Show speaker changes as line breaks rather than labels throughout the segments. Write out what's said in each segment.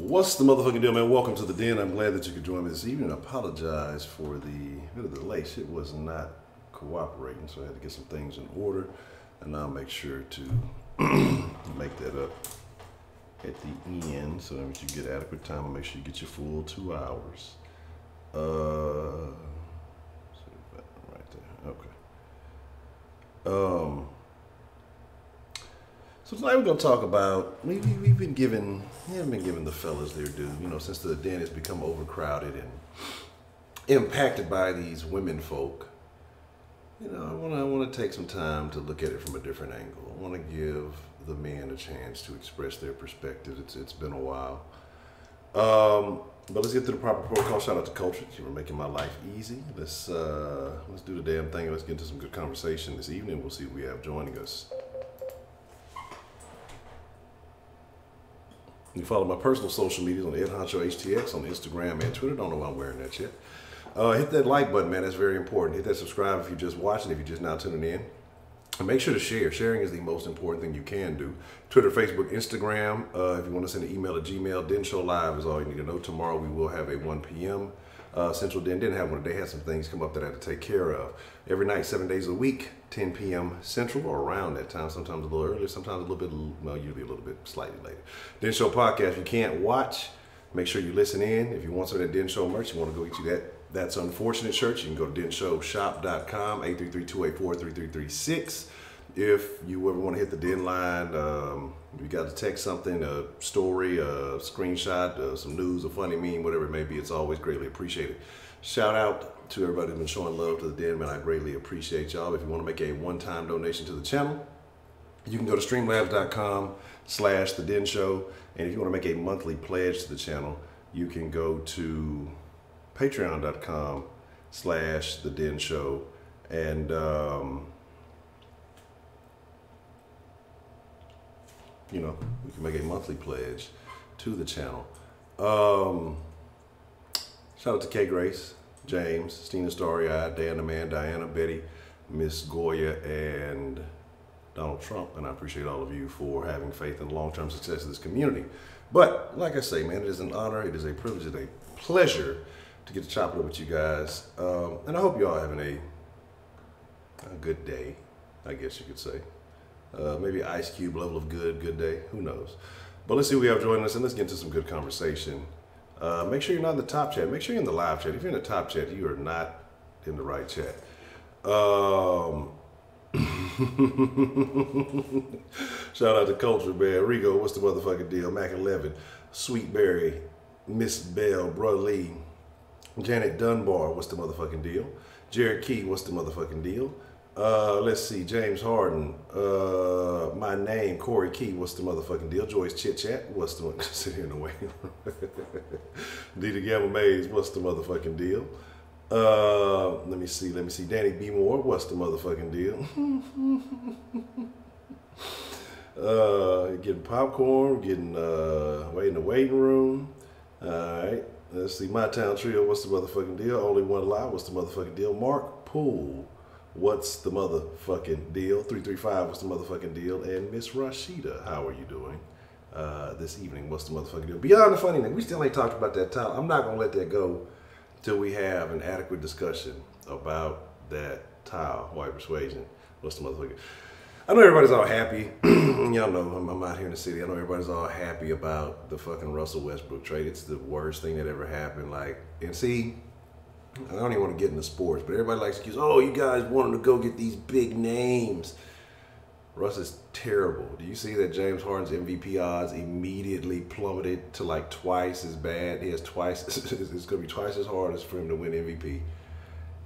What's the motherfucking deal, man? Welcome to the den. I'm glad that you could join me this evening. I apologize for the bit of the delay. Shit was not cooperating, so I had to get some things in order, and I'll make sure to make that up at the end so that you get adequate time and make sure you get your full 2 hours. Right there. Okay. So tonight we're gonna talk about we haven't been giving the fellas their due, you know, since the den has become overcrowded and impacted by these women folk. You know, I want to take some time to look at it from a different angle. I want to give the men a chance to express their perspective. It's been a while, but let's get to the proper protocol. Shout out to Culture. You were making my life easy. Let's do the damn thing. Let's get into some good conversation this evening. We'll see who we have joining us. You can follow my personal social medias on Honcho HTX on Instagram and Twitter. Don't know why I'm wearing that yet. Hit that like button, man. That's very important. Hit that subscribe if you're just watching, if you're just now tuning in. And make sure to share. Sharing is the most important thing you can do. Twitter, Facebook, Instagram. If you want to send an email to Gmail, Den Show Live is all you need to know. Tomorrow we will have a 1 p.m. Central Den. Didn't have one today. Had some things come up that I had to take care of. Every night, 7 days a week, 10 p.m. Central or around that time. Sometimes a little earlier, sometimes a little bit, well, usually a little bit slightly later. Den Show Podcast. If you can't watch, make sure you listen in. If you want some of that Den Show merch, you want to go get you That's Unfortunate shirt, you can go to denshowshop.com, 833-284-3336. If you ever want to hit the Den line, you got to text something, a story, a screenshot, some news, a funny meme, whatever it may be, it's always greatly appreciated. Shout out to everybody who's been showing love to the Den, man. I greatly appreciate y'all. If you want to make a one-time donation to the channel, you can go to streamlabs.com/The Den Show. And if you want to make a monthly pledge to the channel, you can go to patreon.com/The Den Show. And, you know, we can make a monthly pledge to the channel. Shout out to K Grace, James, Stina Starry-Eyed, Dan the Man, Diana, Betty, Miss Goya, and Donald Trump. And I appreciate all of you for having faith in the long-term success of this community. But like I say, man, it is an honor, it is a privilege, it is a pleasure to get to chop it up with you guys. And I hope you all having a good day, I guess you could say. Maybe Ice Cube level of good day, who knows. But let's see who we have joining us, and let's get into some good conversation. Make sure you're not in the top chat. Make sure you're in the live chat. If you're in the top chat, you are not in the right chat. Shout out to Culture, man. Rigo, what's the motherfucking deal? Mac 11, Sweet Berry, Miss Bell, Brother Lee, Janet Dunbar, what's the motherfucking deal? Jared Key, what's the motherfucking deal? Let's see, James Harden, my name, Corey Key, what's the motherfucking deal? Joyce Chit Chat, what's the one? Sit here in the waiting room. Dita Gamma Mays, what's the motherfucking deal? Let me see, Danny B. Moore, what's the motherfucking deal? Getting popcorn, getting, waiting in the waiting room. Alright, let's see, My Town Trio, what's the motherfucking deal? Only One Lie, what's the motherfucking deal? Mark Poole, what's the motherfucking deal? 335, what's the motherfucking deal? And Miss Rashida, how are you doing this evening? What's the motherfucking deal? Beyond the funny thing, we still ain't talked about that towel. I'm not gonna let that go till we have an adequate discussion about that towel, white persuasion. What's the motherfucking? I know everybody's all happy. Y'all know I'm out here in the city. I know everybody's all happy about the fucking Russell Westbrook trade. It's the worst thing that ever happened. Like, and see, I don't even want to get into sports, but everybody likes to accuse, oh, you guys wanted to go get these big names. Russ is terrible. Do you see that James Harden's MVP odds immediately plummeted to like twice as bad? He has twice, it's going to be twice as hard as for him to win MVP.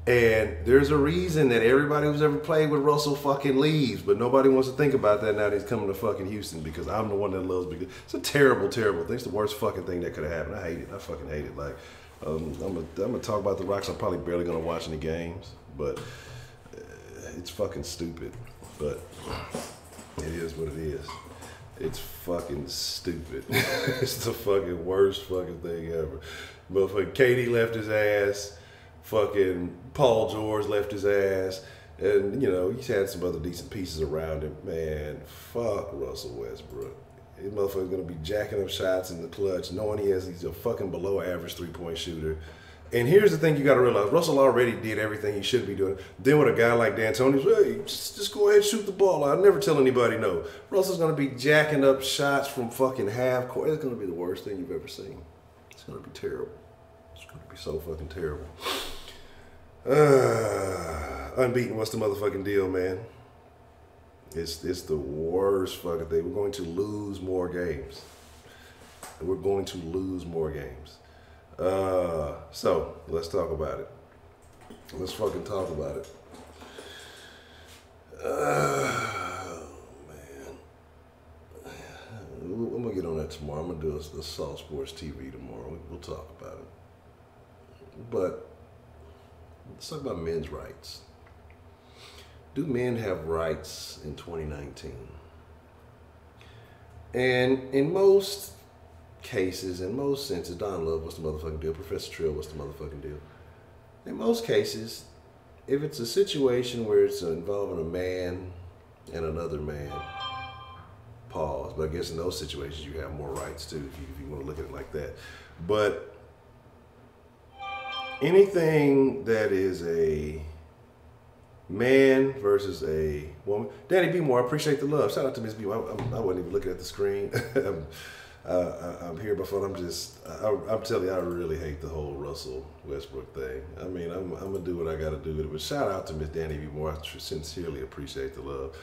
And there's a reason that everybody who's ever played with Russell fucking leaves, but nobody wants to think about that now that he's coming to fucking Houston because I'm the one that loves big. It's a terrible, terrible thing. It's the worst fucking thing that could have happened. I hate it. I fucking hate it. Like, I'm gonna talk about the Rocks. I'm probably barely gonna watch any games, but it's fucking stupid. But it is what it is. It's fucking stupid. It's the fucking worst fucking thing ever. Motherfucking KD left his ass. Fucking Paul George left his ass. And, you know, he's had some other decent pieces around him. Man, fuck Russell Westbrook. This motherfucker's gonna be jacking up shots in the clutch, knowing he's a fucking below average 3-point shooter. And here's the thing you gotta realize: Russell already did everything he should be doing. Then with a guy like D'Antoni, hey, just go ahead and shoot the ball. I'll never tell anybody no. Russell's gonna be jacking up shots from fucking half court. It's gonna be the worst thing you've ever seen. It's gonna be terrible. It's gonna be so fucking terrible. Unbeaten, what's the motherfucking deal, man? It's the worst fucking thing. We're going to lose more games. We're going to lose more games. So let's talk about it. Let's fucking talk about it. Man, I'm gonna get on that tomorrow. I'm gonna do a Salt Sports TV tomorrow. We'll talk about it. But let's talk about men's rights. Do men have rights in 2019? And in most cases, in most senses, Don Love, what's the motherfucking deal? Professor Trill, what's the motherfucking deal? In most cases, if it's a situation where it's involving a man and another man, pause. But I guess in those situations you have more rights too, if you want to look at it like that. But anything that is a man versus a woman. Danny B. Moore, I appreciate the love. Shout out to Miss B. I wasn't even looking at the screen. I'm here before. I'm telling you, I really hate the whole Russell Westbrook thing. I mean, I'm gonna do what I gotta do with it. But shout out to Miss Danny B. Moore. I sincerely appreciate the love.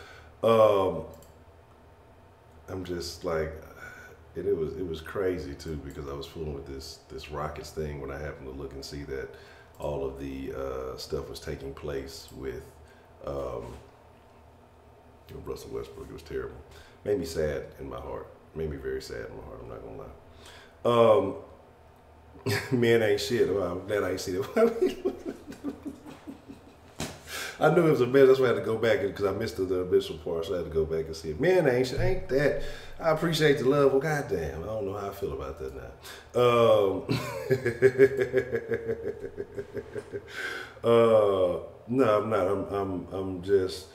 I'm just like, it was crazy too, because I was fooling with this Rockets thing when I happened to look and see that all of the stuff was taking place with Russell Westbrook. It was terrible. Made me sad in my heart. Made me very sad in my heart. I'm not gonna lie. Men ain't shit. Well, I'm glad I ain't see it. I knew it was a mess. That's why I had to go back because I missed the initial part. So I had to go back and see it. Men ain't shit. Ain't that? I appreciate the love. Well, goddamn, I don't know how I feel about that now. No, I'm not. I'm just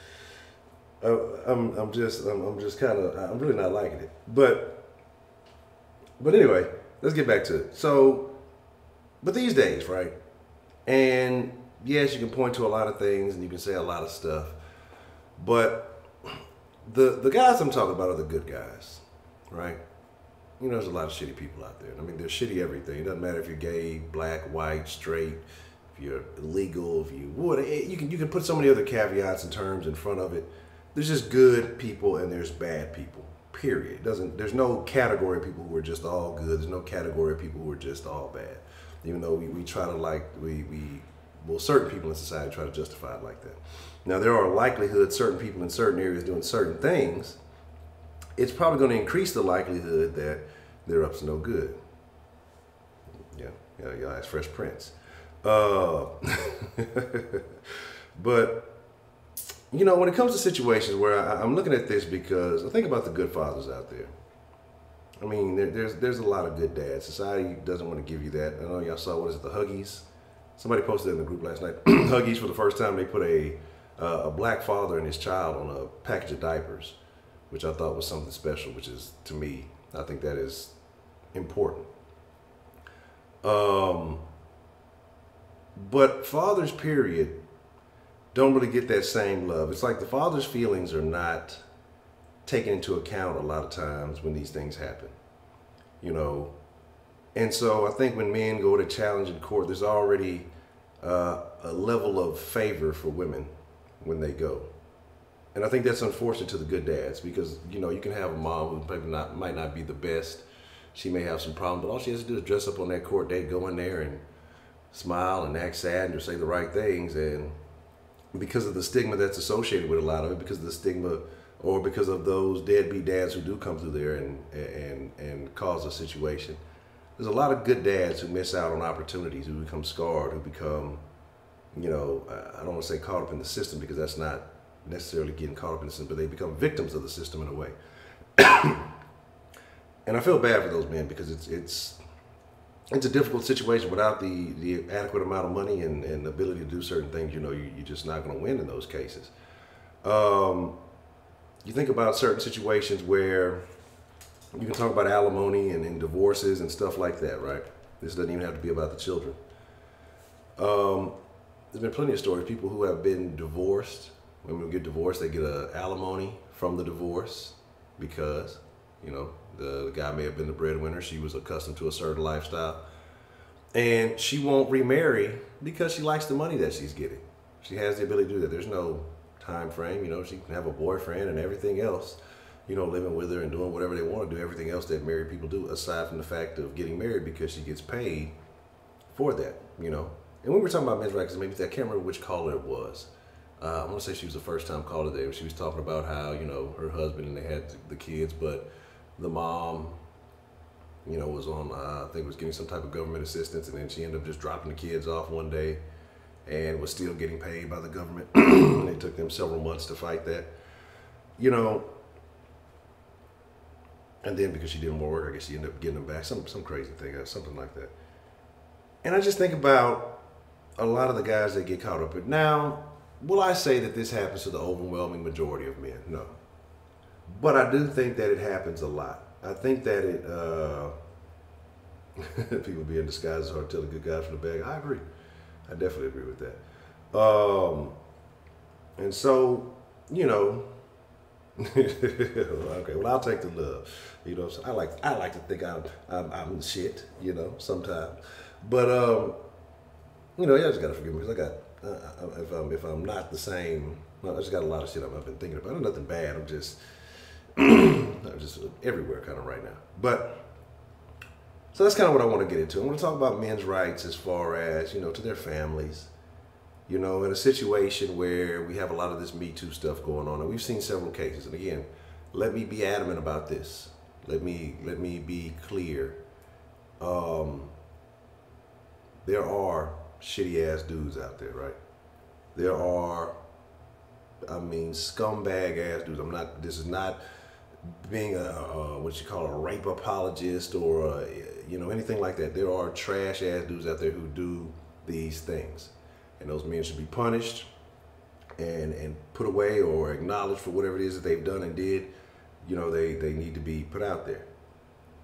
kind of. I'm really not liking it. But anyway, let's get back to it. So, but these days, right? And yes, you can point to a lot of things and you can say a lot of stuff, but the guys I'm talking about are the good guys, right? You know, there's a lot of shitty people out there. I mean, there's shitty everything. It doesn't matter if you're gay, black, white, straight, if you're illegal, if you can put so many other caveats and terms in front of it. There's just good people and there's bad people. Period. There's no category of people who are just all good. There's no category of people who are just all bad. Even though we try to well, certain people in society try to justify it like that. Now, there are likelihoods certain people in certain areas doing certain things. It's probably going to increase the likelihood that they're up to no good. Yeah, y'all ask Fresh Prince. But, you know, when it comes to situations where I'm looking at this because I think about the good fathers out there. I mean, there's a lot of good dads. Society doesn't want to give you that. I know y'all saw, what is it, the Huggies? Somebody posted in the group last night. Huggies, for the first time, they put a black father and his child on a package of diapers, which I thought was something special, which is, to me, I think that is important. But fathers, period, don't really get that same love. It's like the father's feelings are not taken into account a lot of times when these things happen, you know. And so I think when men go to challenge in court, there's already a level of favor for women when they go. And I think that's unfortunate to the good dads because, you know, you can have a mom who maybe might not be the best. She may have some problems, but all she has to do is dress up on that court date, go in there and smile and act sad and just say the right things. And because of the stigma that's associated with a lot of it, because of the stigma or because of those deadbeat dads who do come through there and cause a situation, there's a lot of good dads who miss out on opportunities, who become scarred, who become, you know, I don't want to say caught up in the system because that's not necessarily getting caught up in the system, but they become victims of the system in a way. And I feel bad for those men because it's a difficult situation without the adequate amount of money and the ability to do certain things. You know, you're just not going to win in those cases. You think about certain situations where You can talk about alimony and divorces and stuff like that, right? This doesn't even have to be about the children. There's been plenty of stories. People who have been divorced, when we get divorced, they get a alimony from the divorce because, you know, the guy may have been the breadwinner. She was accustomed to a certain lifestyle. And she won't remarry because she likes the money that she's getting. She has the ability to do that. There's no time frame. You know, she can have a boyfriend and everything else, you know, living with her and doing whatever they want to do, everything else that married people do, aside from the fact of getting married because she gets paid for that, you know. And when we were talking about men's rights, maybe I can't remember which caller it was. I want to say she was the first time caller there. She was talking about how, you know, her husband and they had the kids, but the mom, you know, was on, I think was getting some type of government assistance, and then she ended up just dropping the kids off one day and was still getting paid by the government. And it took them several months to fight that, you know. And then because she didn't work, I guess she ended up getting them back, some crazy thing, something like that. And I just think about a lot of the guys that get caught up in. Now, will I say that this happens to the overwhelming majority of men? No. But I do think that it happens a lot. I think that it, people be in disguise is hard to tell a good guy from the bad. I agree. I definitely agree with that. And so, you know, okay, well, I'll take the love. You know, so I like to think I'm the shit, you know, sometimes. But, you know, y'all just gotta forgive me because I got, if I'm not the same, well, I just got a lot of shit I've been thinking about. Nothing bad. I'm just everywhere kind of right now. But so that's kind of what I want to get into. I want to talk about men's rights as far as, you know, to their families. You know, in a situation where we have a lot of this Me Too stuff going on, and we've seen several cases. And again, let me be adamant about this. Let me be clear. There are shitty ass dudes out there, right? There are, I mean, scumbag ass dudes. This is not being what you call a rape apologist or you know, anything like that. There are trash ass dudes out there who do these things, and those men should be punished and put away or acknowledged for whatever it is that they've done and did. You know, they need to be put out there.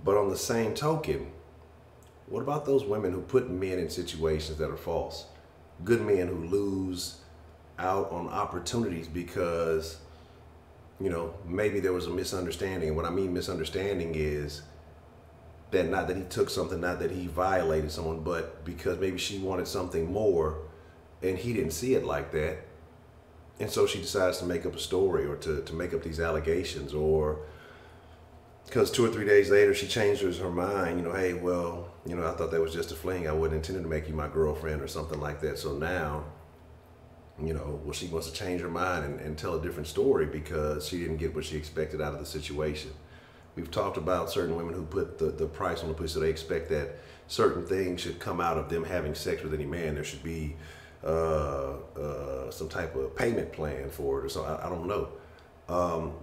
But on the same token, what about those women who put men in situations that are false? Good men who lose out on opportunities because, you know, maybe there was a misunderstanding. And what I mean misunderstanding is that not that he took something, not that he violated someone, but because maybe she wanted something more and he didn't see it like that. And so she decides to make up a story or to make up these allegations, or because 2 or 3 days later she changes her mind, you know, hey, well, you know, I thought that was just a fling. I wasn't intending to make you my girlfriend or something like that. So now, you know, well, she wants to change her mind and tell a different story because she didn't get what she expected out of the situation. We've talked about certain women who put the price on the pussy, so they expect that certain things should come out of them having sex with any man. There should be some type of payment plan for it or something. I don't know.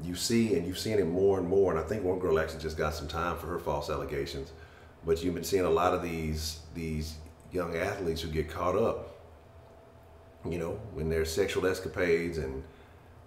You've seen it more and more, and I think one girl actually just got some time for her false allegations. But you've been seeing a lot of these young athletes who get caught up, you know, when there's sexual escapades, and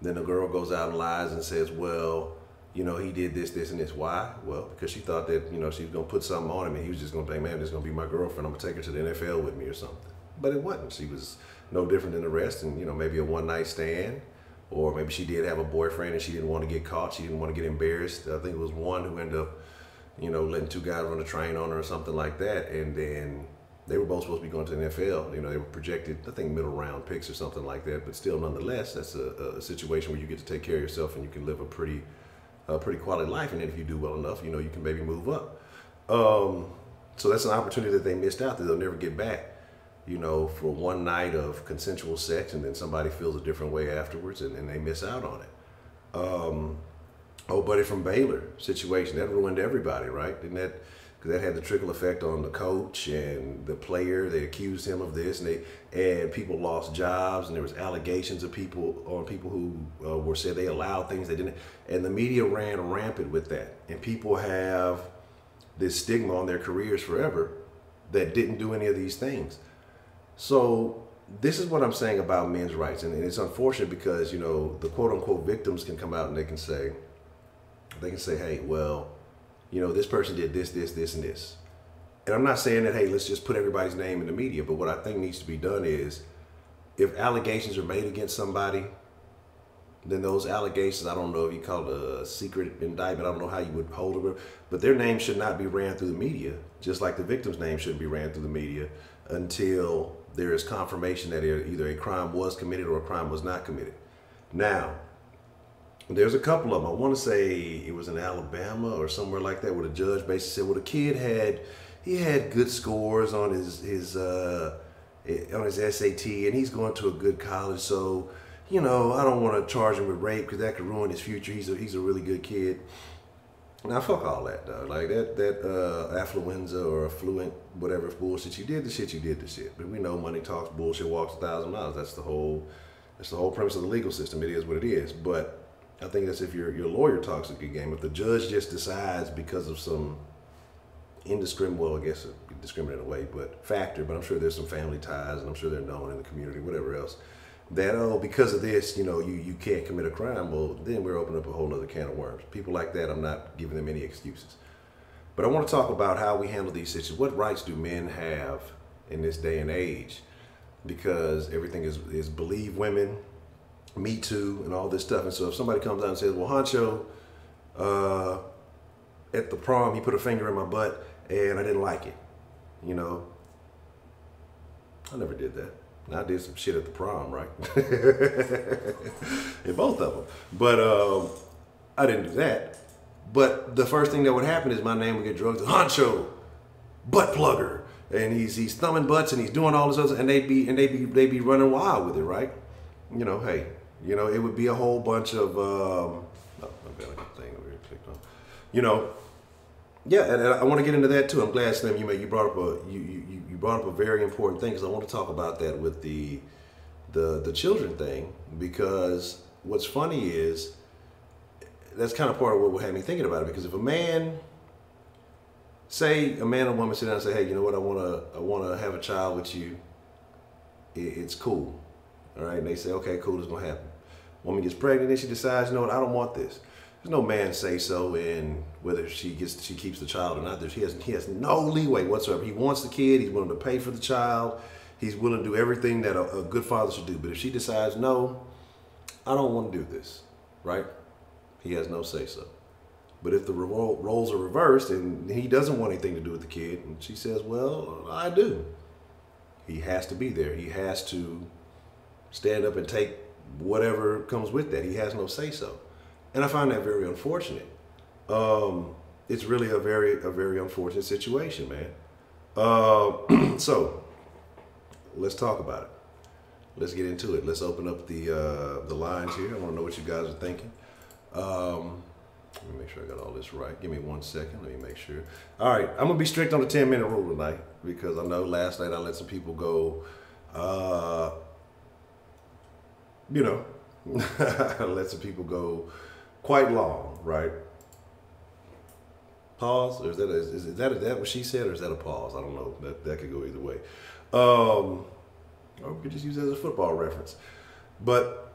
then the girl goes out and lies and says, well, you know, he did this, this, and this. Why? Well, because she thought that, you know, she was going to put something on him and he was just going to think, man, this is going to be my girlfriend. I'm going to take her to the NFL with me or something. But it wasn't. She was no different than the rest, and, you know, maybe a one-night stand, or maybe she did have a boyfriend and she didn't want to get caught. She didn't want to get embarrassed. I think it was one who ended up, you know, letting 2 guys run a train on her or something like that. And then they were both supposed to be going to the NFL. You know, they were projected, I think, middle round picks or something like that. But still, nonetheless, that's a situation where you get to take care of yourself and you can live a pretty quality life. And then if you do well enough, you know, you can maybe move up. So that's an opportunity that they missed out that they'll never get back, you know, for one night of consensual sex, and then somebody feels a different way afterwards, and they miss out on it. Oh, Buddy from Baylor situation, that ruined everybody, right? Didn't that? Because that had the trickle effect on the coach and the player. They accused him of this, and people lost jobs, and there was allegations of people who were said they allowed things they didn't, and the media ran rampant with that, and people have this stigma on their careers forever that didn't do any of these things. So this is what I'm saying about men's rights, and it's unfortunate because, you know, the quote unquote victims can come out and they can say, hey, well, you know, this person did this, this, this, and this. And I'm not saying that, hey, let's just put everybody's name in the media, but what I think needs to be done is, if allegations are made against somebody, then those allegations, I don't know if you call it a secret indictment, I don't know how you would hold it, but their name should not be ran through the media, just like the victim's name shouldn't be ran through the media until there is confirmation that either a crime was committed or a crime was not committed. Now, there's a couple of them. I want to say it was in Alabama or somewhere like that, where the judge basically said, well, the kid had good scores on his SAT, and he's going to a good college, so, you know, I don't want to charge him with rape because that could ruin his future. He's a really good kid. Now, fuck all that, dog. Like that affluenza or affluent, whatever bullshit you did, the shit you did, the shit. But we know money talks, bullshit walks 1,000 miles. That's the whole premise of the legal system. It is what it is. But I think that's if your lawyer talks a good game. If the judge just decides because of some indiscriminate, well, I guess discriminate in a way, but factor, but I'm sure there's some family ties, and I'm sure they're known in the community, whatever else, that, oh, because of this, you know, you can't commit a crime, well, then we're opening up a whole other can of worms. People like that, I'm not giving them any excuses. But I want to talk about how we handle these situations. What rights do men have in this day and age? Because everything is believe women, Me Too, and all this stuff. And so if somebody comes out and says, well, Honcho, at the prom, he put a finger in my butt and I didn't like it. You know, I never did that. I did some shit at the prom, right? In both of them. But I didn't do that. But the first thing that would happen is my name would get drugged to Honcho, butt plugger. And he's thumbing butts and he's doing all this other, and they'd be running wild with it, right? You know, hey, you know, it would be a whole bunch of oh, my bad, I got a thing over here clicked on. You know, yeah, and I want to get into that too. I'm glad, Slim, you brought up you brought up a very important thing, because I want to talk about that with the children thing, because what's funny is that's kind of part of what had me thinking about it. Because if a man or woman sit down and say, hey, you know what, I wanna have a child with you, it's cool, all right? And they say, okay, cool, it's gonna happen. Woman gets pregnant and she decides, you know what, I don't want this. There's no man say so in whether she keeps the child or not. He has no leeway whatsoever. He wants the kid. He's willing to pay for the child. He's willing to do everything that a good father should do. But if she decides, no, I don't want to do this, right? He has no say so. But if the roles are reversed and he doesn't want anything to do with the kid, and she says, well, I do, he has to be there. He has to stand up and take whatever comes with that. He has no say so. And I find that very unfortunate. It's really a very unfortunate situation, man. So let's talk about it. Let's get into it. Let's open up the lines here. I want to know what you guys are thinking. Let me make sure I got all this right. Give me 1 second. Let me make sure. All right, I'm gonna be strict on the 10-minute rule tonight, because I know last night I let some people go. You know, I let some people go quite long, right? Pause, or is that what she said, or is that a pause? I don't know. That could go either way. Or we could just use it as a football reference. But,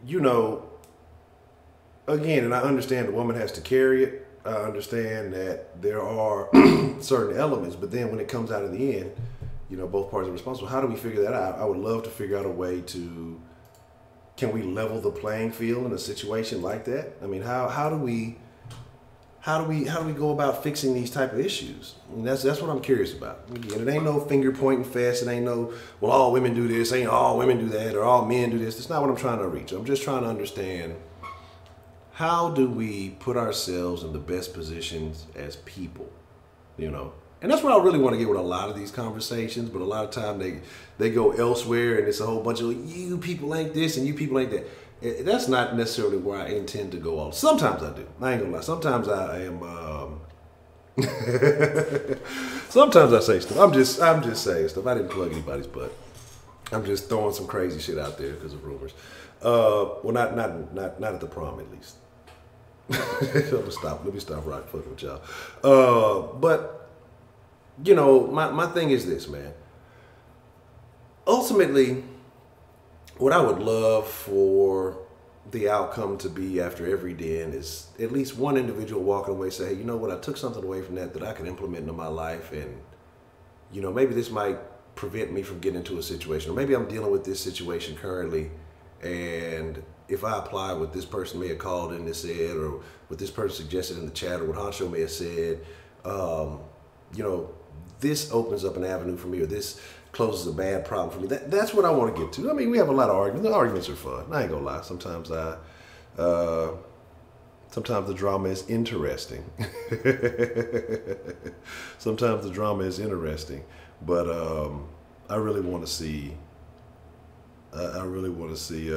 you know, again, and I understand the woman has to carry it. I understand that there are certain elements, but then when it comes out in the end, you know, both parties are responsible. How do we figure that out? I would love to figure out a way to, can we level the playing field in a situation like that? I mean, how do we go about fixing these type of issues? And that's what I'm curious about. Again, it ain't no finger pointing fest. It ain't no, well, all women do this, ain't all women do that, or all men do this. That's not what I'm trying to reach. I'm just trying to understand, how do we put ourselves in the best positions as people, you know? And that's what I really want to get with a lot of these conversations, but a lot of time they go elsewhere, and it's a whole bunch of, you people ain't this and you people ain't that. That's not necessarily where I intend to go on. Sometimes I do. I ain't gonna lie. Sometimes I am. Sometimes I say stuff. I'm just saying stuff. I didn't plug anybody's butt. I'm just throwing some crazy shit out there because of rumors. Well, not at the prom, at least. Let me stop rock fucking with y'all. But you know, my thing is this, man. Ultimately, what I would love for the outcome to be after every den is at least one individual walking away say, hey, you know what, I took something away from that I can implement into my life, and you know, maybe this might prevent me from getting into a situation, or maybe I'm dealing with this situation currently, and if I apply what this person may have called in and said, or what this person suggested in the chat, or what Honcho may have said, you know, this opens up an avenue for me, or this closes a bad problem for me. That's what I want to get to. I mean, we have a lot of arguments. The arguments are fun. I ain't gonna lie. Sometimes sometimes the drama is interesting. Sometimes the drama is interesting, but I really want to see. I really want to see.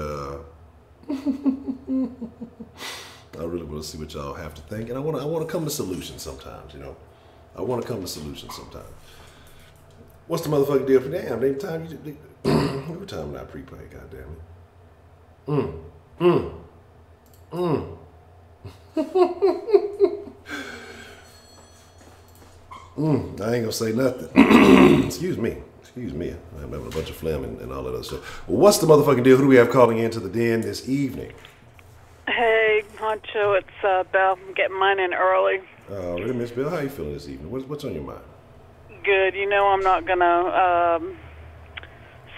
I really want to see what y'all have to think, and I want to come to solutions sometimes. You know, I want to come to solutions sometimes. What's the motherfucking deal for damn? Every time you, every time I prepay, goddamn it. I ain't gonna say nothing. Excuse me. I'm having a bunch of phlegm and all that other stuff. Well, what's the motherfucking deal? Who do we have calling into the den this evening?
Hey, Honcho, it's Belle. I'm getting mine in early.
Really, Miss Belle? How you feeling this evening? What's on your mind?
Good. You know I'm not gonna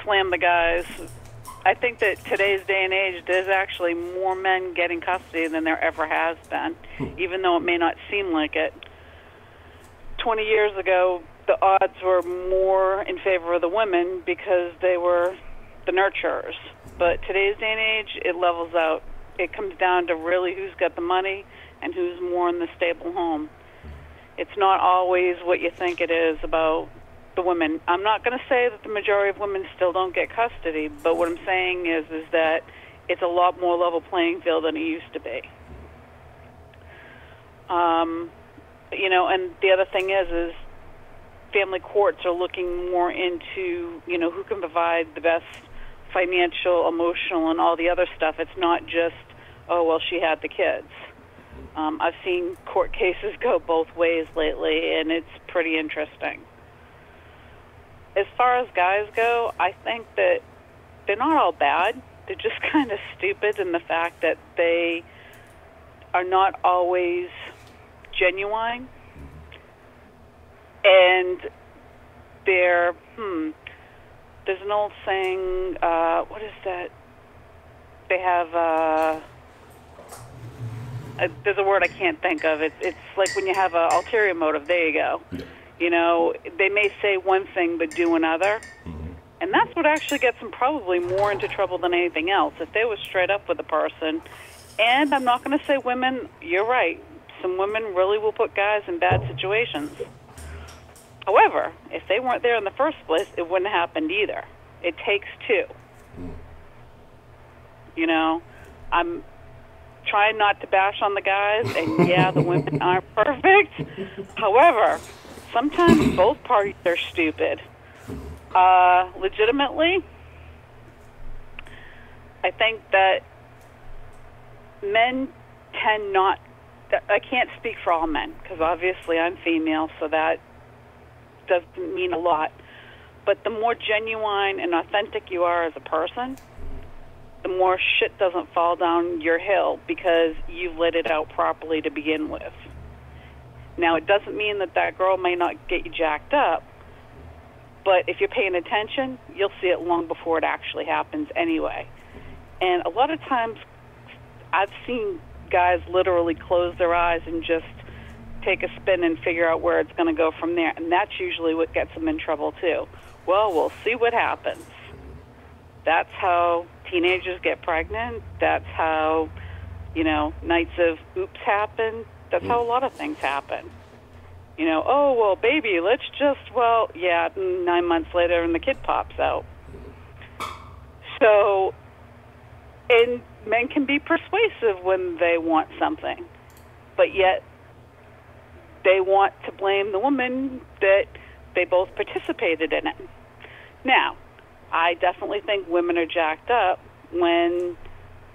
slam the guys. I think that today's day and age, there's actually more men getting custody than there ever has been, even though it may not seem like it. 20 years ago, the odds were more in favor of the women because they were the nurturers. But today's day and age, it levels out. It comes down to really who's got the money and who's more in the stable home. It's not always what you think it is about the women. I'm not going to say that the majority of women still don't get custody, but what I'm saying is that it's a lot more level playing field than it used to be. You know, and the other thing is family courts are looking more into, you know, who can provide the best financial, emotional, and all the other stuff. It's not just, oh, well, she had the kids. I've seen court cases go both ways lately, and it's pretty interesting. As far as guys go, I think that they're not all bad. They're just kind of stupid in the fact that they are not always genuine. And they're, there's an old saying, what is that? They have, there's a word I can't think of. It's like when you have an ulterior motive. There you go. Yeah. You know, they may say one thing but do another. And that's what actually gets them probably more into trouble than anything else. If they were straight up with a person, and I'm not going to say women, you're right. Some women really will put guys in bad situations. However, if they weren't there in the first place, it wouldn't have happened either. It takes two. You know, I'm trying not to bash on the guys, and yeah, the women aren't perfect. However, sometimes both parties are stupid. Legitimately, I think that men tend not, I can't speak for all men, because obviously I'm female, so that doesn't mean a lot. But the more genuine and authentic you are as a person, the more shit doesn't fall down your hill because you've let it out properly to begin with. Now, it doesn't mean that that girl may not get you jacked up, but if you're paying attention, you'll see it long before it actually happens anyway. And a lot of times, I've seen guys literally close their eyes and just take a spin and figure out where it's going to go from there. And that's usually what gets them in trouble, too. Well, we'll see what happens. That's how teenagers get pregnant. That's how, you know, nights of oops happen. That's how a lot of things happen. You know, oh, well, baby, let's just, well, yeah, 9 months later and the kid pops out. So, and men can be persuasive when they want something, but yet they want to blame the woman that they both participated in it. Now, I definitely think women are jacked up when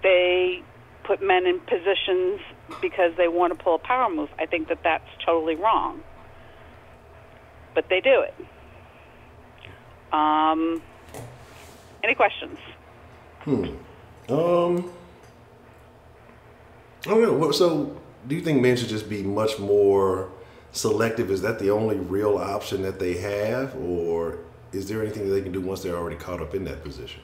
they put men in positions because they want to pull a power move. I think that that's totally wrong. But they do it. Any questions?
I don't know. So, do you think men should just be much more selective? Is that the only real option that they have, or is there anything that they can do once they're already caught up in that position?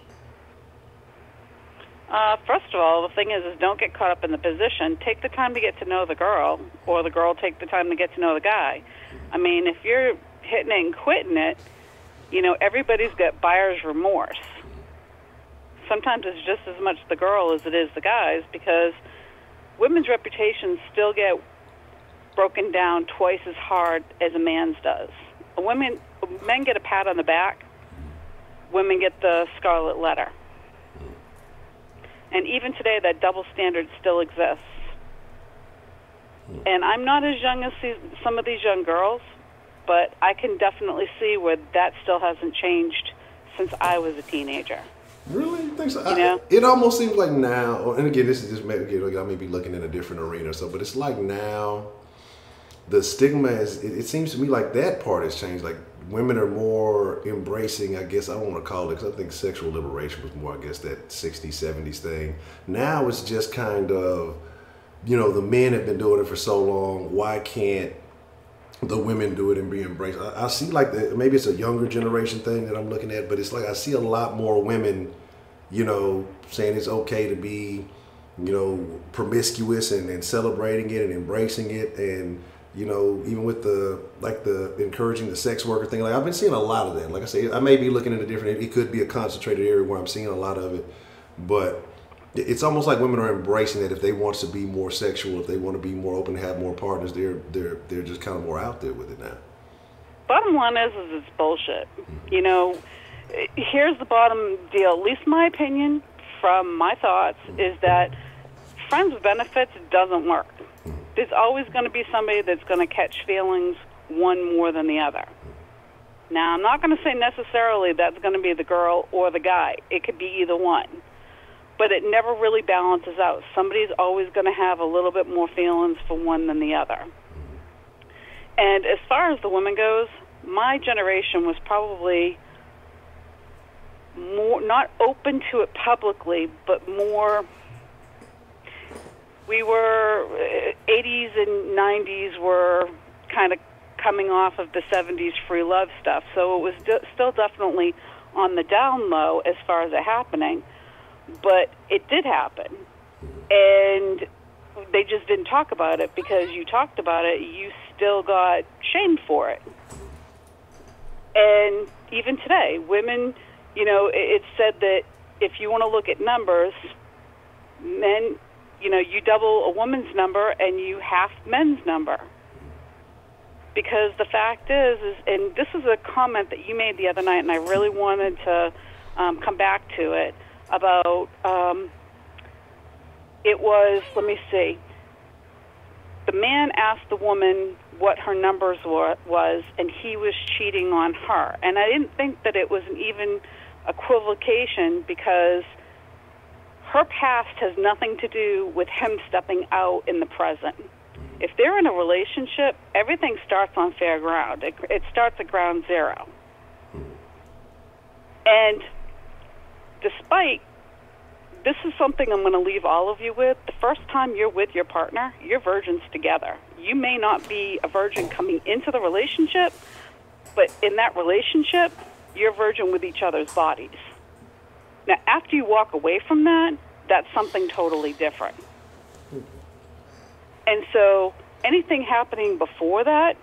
First of all, the thing is don't get caught up in the position. Take the time to get to know the girl, or the girl take the time to get to know the guy. I mean, if you're hitting it and quitting it, you know, everybody's got buyer's remorse. Sometimes it's just as much the girl as it is the guys, because women's reputations still get broken down twice as hard as a man's does. Men get a pat on the back, women get the scarlet letter. And even today, that double standard still exists. And I'm not as young as some of these young girls, but I can definitely see where that still hasn't changed since I was a teenager.
Really? You think so?
You know?
It almost seems like now, and again, this is just maybe, I may be looking in a different arena or so, but it's like now the stigma is, it seems to me like that part has changed. Like women are more embracing, I guess I don't want to call it, because I think sexual liberation was more, I guess, that 60s, 70s thing. Now it's just kind of, you know, the men have been doing it for so long. Why can't the women do it and be embraced? I see like maybe it's a younger generation thing that I'm looking at, but it's like I see a lot more women, you know, saying it's okay to be, you know, promiscuous and celebrating it and embracing it. And, you know, even with the encouraging the sex worker thing, like I've been seeing a lot of that. Like I say, I may be looking at a different, it could be a concentrated area where I'm seeing a lot of it, but it's almost like women are embracing that. If they want to be more sexual, if they want to be more open, have more partners, they're just kind of more out there with it now.
Bottom line is it's bullshit. You know, here's the bottom deal. At least my opinion, from my thoughts, is that friends with benefits doesn't work. There's always going to be somebody that's going to catch feelings one more than the other. Now, I'm not going to say necessarily that's going to be the girl or the guy. It could be either one. But it never really balances out. Somebody's always going to have a little bit more feelings for one than the other. And as far as the women goes, my generation was probably more, not open to it publicly, but more, we were, 80s and 90s were kind of coming off of the 70s free love stuff. So it was still definitely on the down low as far as it happening. But it did happen, and they just didn't talk about it, because you talked about it, you still got shamed for it. And even today, women, you know, it's said that if you want to look at numbers, men, you know, you double a woman's number and you half men's number. Because the fact is, and this is a comment that you made the other night, and I really wanted to come back to it, about, it was, let me see, the man asked the woman what her numbers was, and he was cheating on her. And I didn't think that it was an even equivocation, because her past has nothing to do with him stepping out in the present. If they're in a relationship, everything starts on fair ground. It starts at ground zero. And despite, this is something I'm going to leave all of you with, the first time you're with your partner, you're virgins together. You may not be a virgin coming into the relationship, but in that relationship, you're a virgin with each other's bodies. Now, after you walk away from that, that's something totally different. And so anything happening before that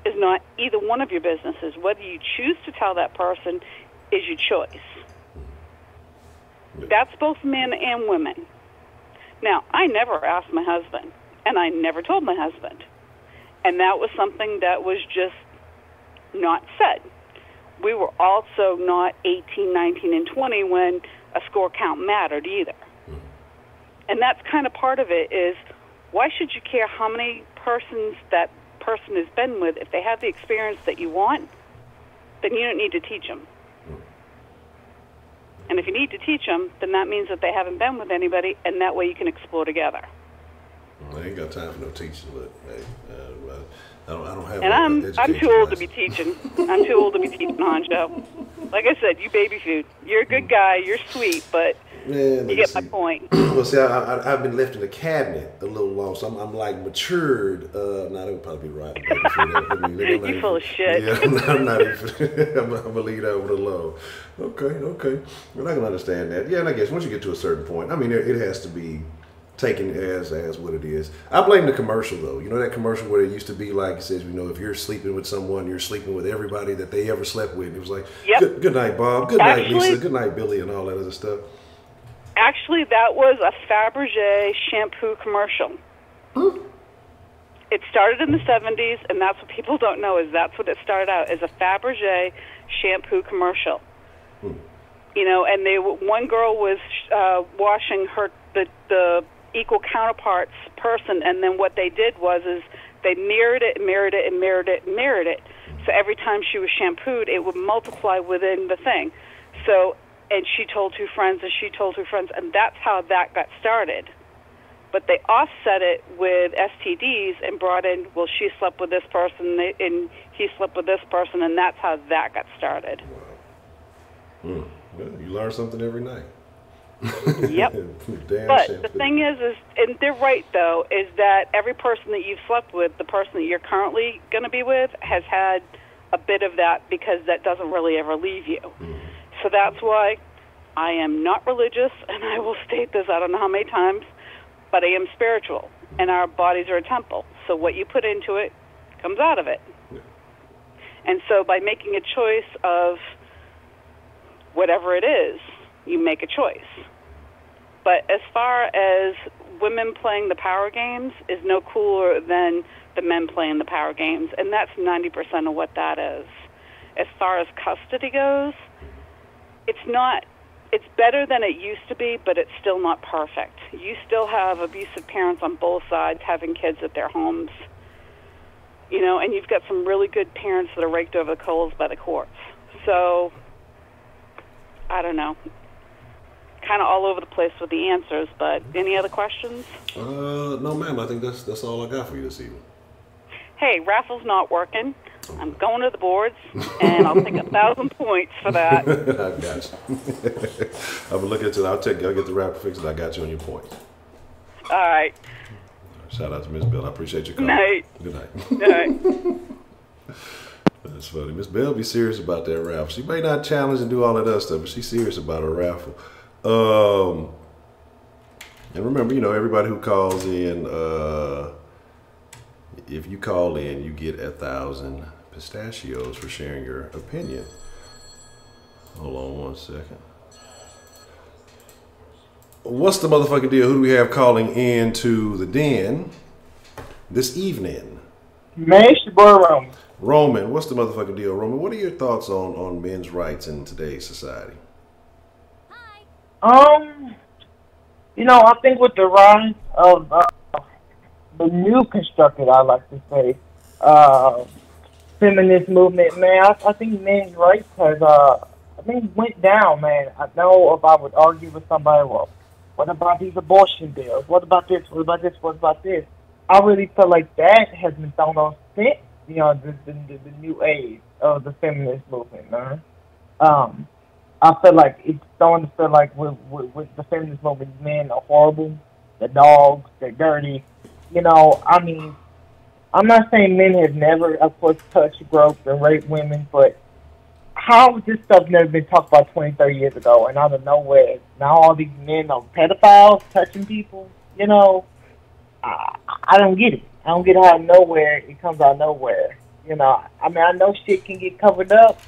is not either one of your businesses. Whether you choose to tell that person is your choice. That's both men and women. Now, I never asked my husband, and I never told my husband. And that was something that was just not said. We were also not 18, 19, and 20 when a score count mattered either. And that's kind of part of it is, why should you care how many persons that person has been with? If they have the experience that you want, then you don't need to teach them. And if you need to teach them, then that means that they haven't been with anybody, and that way you can explore together.
Well, I ain't got time for no teaching, but hey, I don't have.
And I'm too old to be teaching. I'm too old to be teaching Honcho. Like I said, you baby food. You're a good guy. You're sweet, but
Man,
You get my point.
Well, see, I've been left in the cabinet a little long, so I'm like matured. No, that would probably be right.
You full of shit.
Yeah, I'm not even. I'm gonna leave that one alone. Okay. Well, I can understand that. Yeah, and I guess once you get to a certain point, I mean, it has to be taken as what it is. I blame the commercial though. You know that commercial where it used to be like it says, if you're sleeping with someone, you're sleeping with everybody that they ever slept with. And it was like,
yep.
Good night, Bob. Good night, Lisa. Good night, Billy, and all that other stuff.
Actually, that was a Fabergé shampoo commercial. It started in the 70s, and that's what people don't know is that's what it started out as, a Fabergé shampoo commercial. You know, and one girl was washing the equal counterparts person, and then what they did was they mirrored it, mirrored it, and mirrored it, and mirrored it. So every time she was shampooed, it would multiply within the thing. So, and she told two friends, and she told two friends, and that's how that got started. But they offset it with STDs and brought in, well, she slept with this person, and he slept with this person, and that's how that got started.
Well, you learn something every night.
Yep. But the thing is, and they're right, though, is that every person that you've slept with, the person that you're currently going to be with, has had a bit of that, because that doesn't really ever leave you. So that's why I am not religious, and I will state this I don't know how many times, but I am spiritual, and our bodies are a temple. So what you put into it comes out of it. And so by making a choice of whatever it is, you make a choice. But as far as women playing the power games is no cooler than the men playing the power games, and that's 90% of what that is. As far as custody goes, it's better than it used to be, but it's still not perfect. You still have abusive parents on both sides having kids at their homes, you know, and you've got some really good parents that are raked over the coals by the courts. So, I don't know. Kind of all over the place with the answers, but any other questions?
No, ma'am. I think that's all I got for you this evening.
Hey, raffle's not working. I'm going to the boards, and I'll take 1,000 points for that.
I got you. I'm gonna look into it. I'll get the raffle fixed, and I got you on your points.
All right.
Shout out to Miss Bell. I appreciate your call.
Night.
Good night.
Night.
That's funny. Miss Bell be serious about that raffle. She may not challenge and do all that other stuff, but she's serious about her raffle. And remember, you know, everybody who calls in, if you call in, you get 1,000 pistachios for sharing your opinion. Hold on one second. What's the motherfucking deal? Who do we have calling in to the den this evening?
Man, it's your boy Roman.
Roman, what's the motherfucking deal, Roman? What are your thoughts on men's rights in today's society?
You know, I think with the rise of the new constructed, I like to say, feminist movement, man, I think men's rights has, went down, man. I know if I would argue with somebody, well, what about these abortion bills? What about this? What about this? What about this? I really feel like that has been thrown on since, you know, the new age of the feminist movement, man. I feel like it's starting to feel like with the feminist movement, men are horrible, they're dogs, they're dirty. You know, I mean, I'm not saying men have never, of course, touched, groped, and raped women, but how has this stuff never been talked about 20, 30 years ago? And out of nowhere, now all these men are pedophiles, touching people, you know? I don't get it. I don't get how nowhere it comes out of nowhere. You know, I mean, I know shit can get covered up,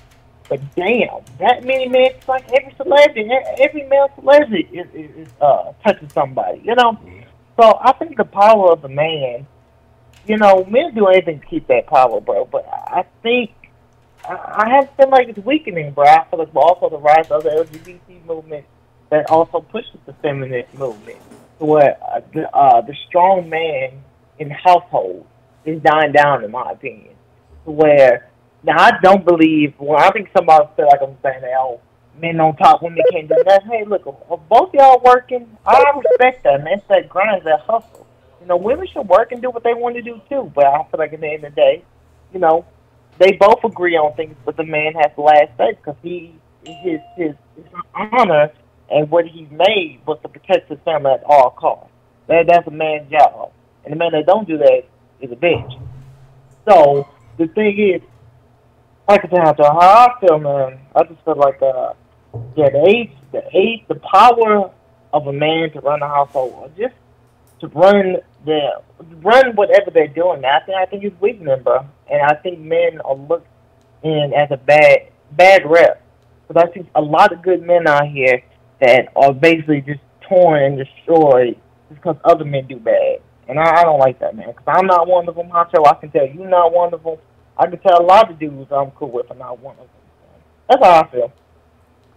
but damn, that many men, it's like every celebrity, every male celebrity is touching somebody, you know? So I think the power of the man, you know, men do anything to keep that power, bro, but I think, I have feel like it's weakening, bro. I feel like also the rise of the LGBT movement that also pushes the feminist movement, where the strong man in households is dying down, in my opinion, where now, I don't believe, well, I think somebody feel like I'm saying that, oh, men on top, women can't do that. Hey, look, if both y'all working, I respect that, man. It's that grind, that hustle. You know, women should work and do what they want to do, too. But I feel like at the end of the day, you know, they both agree on things, but the man has the last say because his honor and what he made was to protect his family at all costs. That's a man's job, and the man that don't do that is a bitch. So the thing is, like I said, how I feel, man, I just feel like, the power of a man to run a household, or just to run whatever they're doing. I think it's weakening, bro, and I think men are looked in as a bad rep. Because I see a lot of good men out here that are basically just torn and destroyed just because other men do bad. And I don't like that, man. Because I'm not one of them, Honcho. I can tell you're not one of them. I can tell a lot of dudes I'm cool with are not one of them. That's how I feel.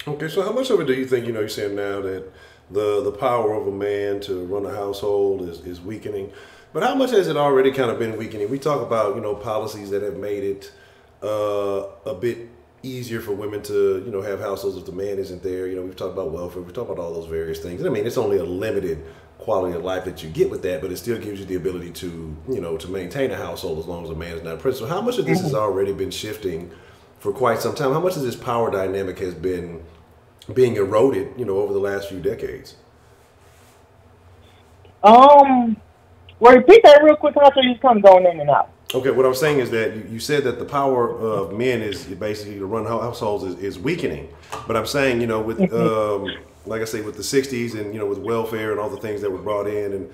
Okay, so how much of it do you think, you're saying now that the power of a man to run a household is weakening, but how much has it already kind of been weakening? We talk about, policies that have made it a bit easier for women to, have households if the man isn't there. We've talked about welfare, we've talked about all those various things. I mean, it's only a limited quality of life that you get with that, but it still gives you the ability to, to maintain a household as long as a man is not present. So how much of this has already been shifting for quite some time? How much of this power dynamic has been being eroded, over the last few decades?
Well, repeat that real quick, so you kind of going in and out.
Okay, what I'm saying is that you said that the power of men is basically to run households is weakening. But I'm saying, with like I say, with the 60s and, with welfare and all the things that were brought in and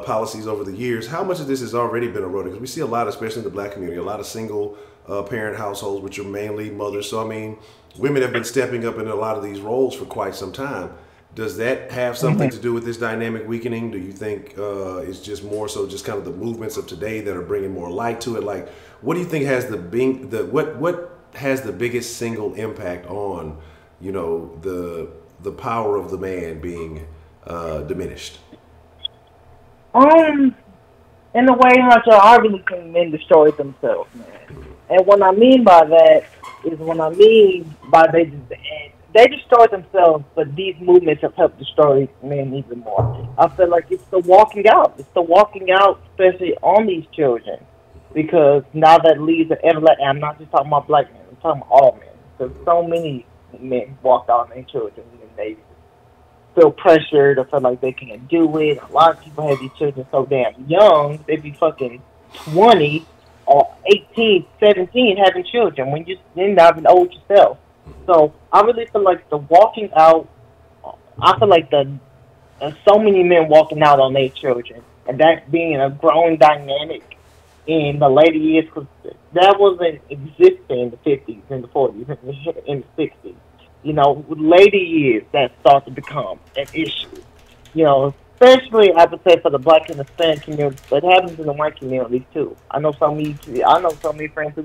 policies over the years, how much of this has already been eroded? Because we see a lot, especially in the black community, a lot of single parent households, which are mainly mothers. So, I mean, women have been stepping up in a lot of these roles for quite some time. Does that have something to do with this dynamic weakening? Do you think it's just more so just kind of the movements of today that are bringing more light to it? Like, what do you think has what has the biggest single impact on, the power of the man being diminished?
In a way, Honcho, I really think men destroy themselves, man. And what I mean by that is they destroy themselves, but these movements have helped destroy men even more. I feel like it's the walking out. It's the walking out, especially on these children, because now that leads to everlasting. I'm not just talking about black men. I'm talking about all men. Because so many men walk out on their children and they feel pressured or feel like they can't do it. A lot of people have these children so damn young, they be fucking 20 or 18, 17 having children when you're not even old yourself. So I really feel like the walking out, I feel like there's so many men walking out on their children, and that being a growing dynamic in the later years, because that wasn't existing in the 50s, in the 40s, in the 60s. Later years that starts to become an issue. Especially I would say for the black and Hispanic community, but it happens in the white community too. I know so many friends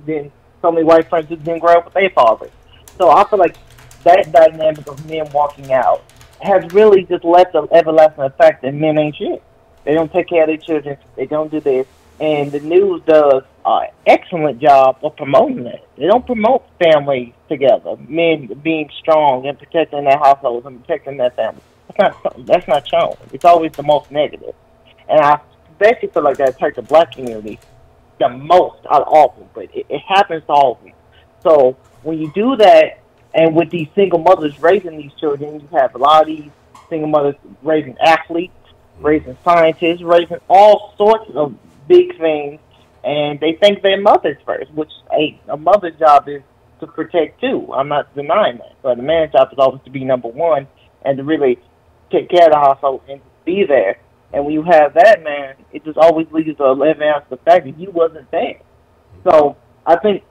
so many white friends who didn't grow up with their fathers. So I feel like that dynamic of men walking out has really just left an everlasting effect that men ain't shit. They don't take care of their children. They don't do this. And the news does an excellent job of promoting that. They don't promote families together, men being strong and protecting their households and protecting their families. That's not shown. It's always the most negative. And I especially feel like that affects the black community the most out of all of them, but it happens to all of them. So when you do that, and with these single mothers raising these children, you have a lot of these single mothers raising athletes, raising scientists, raising all sorts of big things, and they think they're mothers first, which a mother's job is to protect too. I'm not denying that. But a man's job is always to be number one and to really take care of the household and be there. And when you have that, man, it just always leads to 11 ounce the fact that you wasn't there. So I think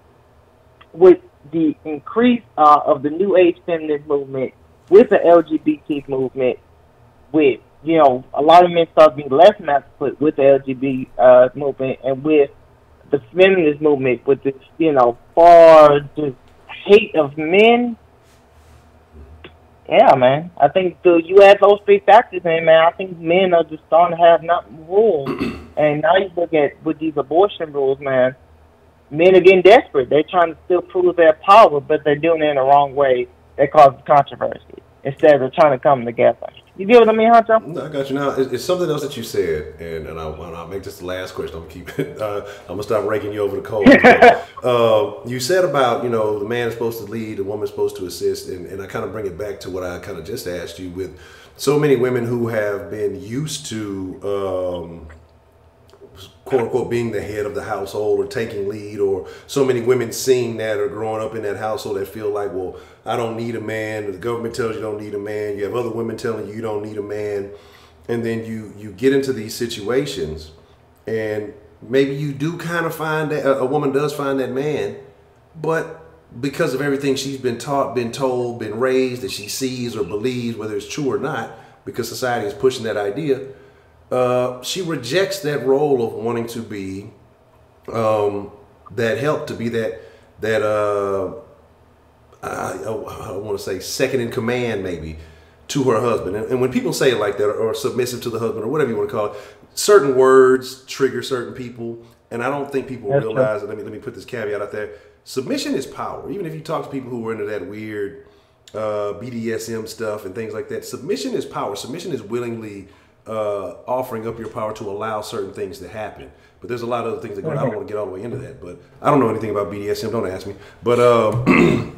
with the increase of the new age feminist movement, with the LGBT movement, with, a lot of men start being less masculine with the LGBT movement, and with the feminist movement, with this, far just hate of men. Yeah, man. I think you add those three factors in, man, I think men are just starting to have not rules. And now you look at with these abortion rules, man, men are getting desperate. They're trying to still prove their power, but they're doing it in the wrong way that causes controversy. instead of trying to come together. You get what I mean, Honcho?
No, I got you. Now, it's something else that you said, and I'll make this the last question. I'm gonna keep it. I'm gonna stop raking you over the coals. You said about, you know, the man is supposed to lead, the woman is supposed to assist, and I kind of bring it back to what I kind of just asked you with so many women who have been used to quote unquote being the head of the household or taking lead, or so many women seeing that or growing up in that household that feel like, well, I don't need a man. The government tells you don't need a man. You have other women telling you you don't need a man. And then you get into these situations and maybe you do kind of find that a woman does find that man, but because of everything she's been taught, been told, been raised, that she sees or believes, whether it's true or not, because society is pushing that idea, she rejects that role of wanting to be that help, to be that I want to say second in command maybe to her husband. And when people say it like that, or submissive to the husband, or whatever you want to call it, certain words trigger certain people. And I don't think people realize, let me put this caveat out there. Submission is power. Even if you talk to people who are into that weird BDSM stuff and things like that, submission is power. Submission is willingly offering up your power to allow certain things to happen. But there's a lot of other things that go on. I don't want to get all the way into that, but I don't know anything about BDSM. Don't ask me. But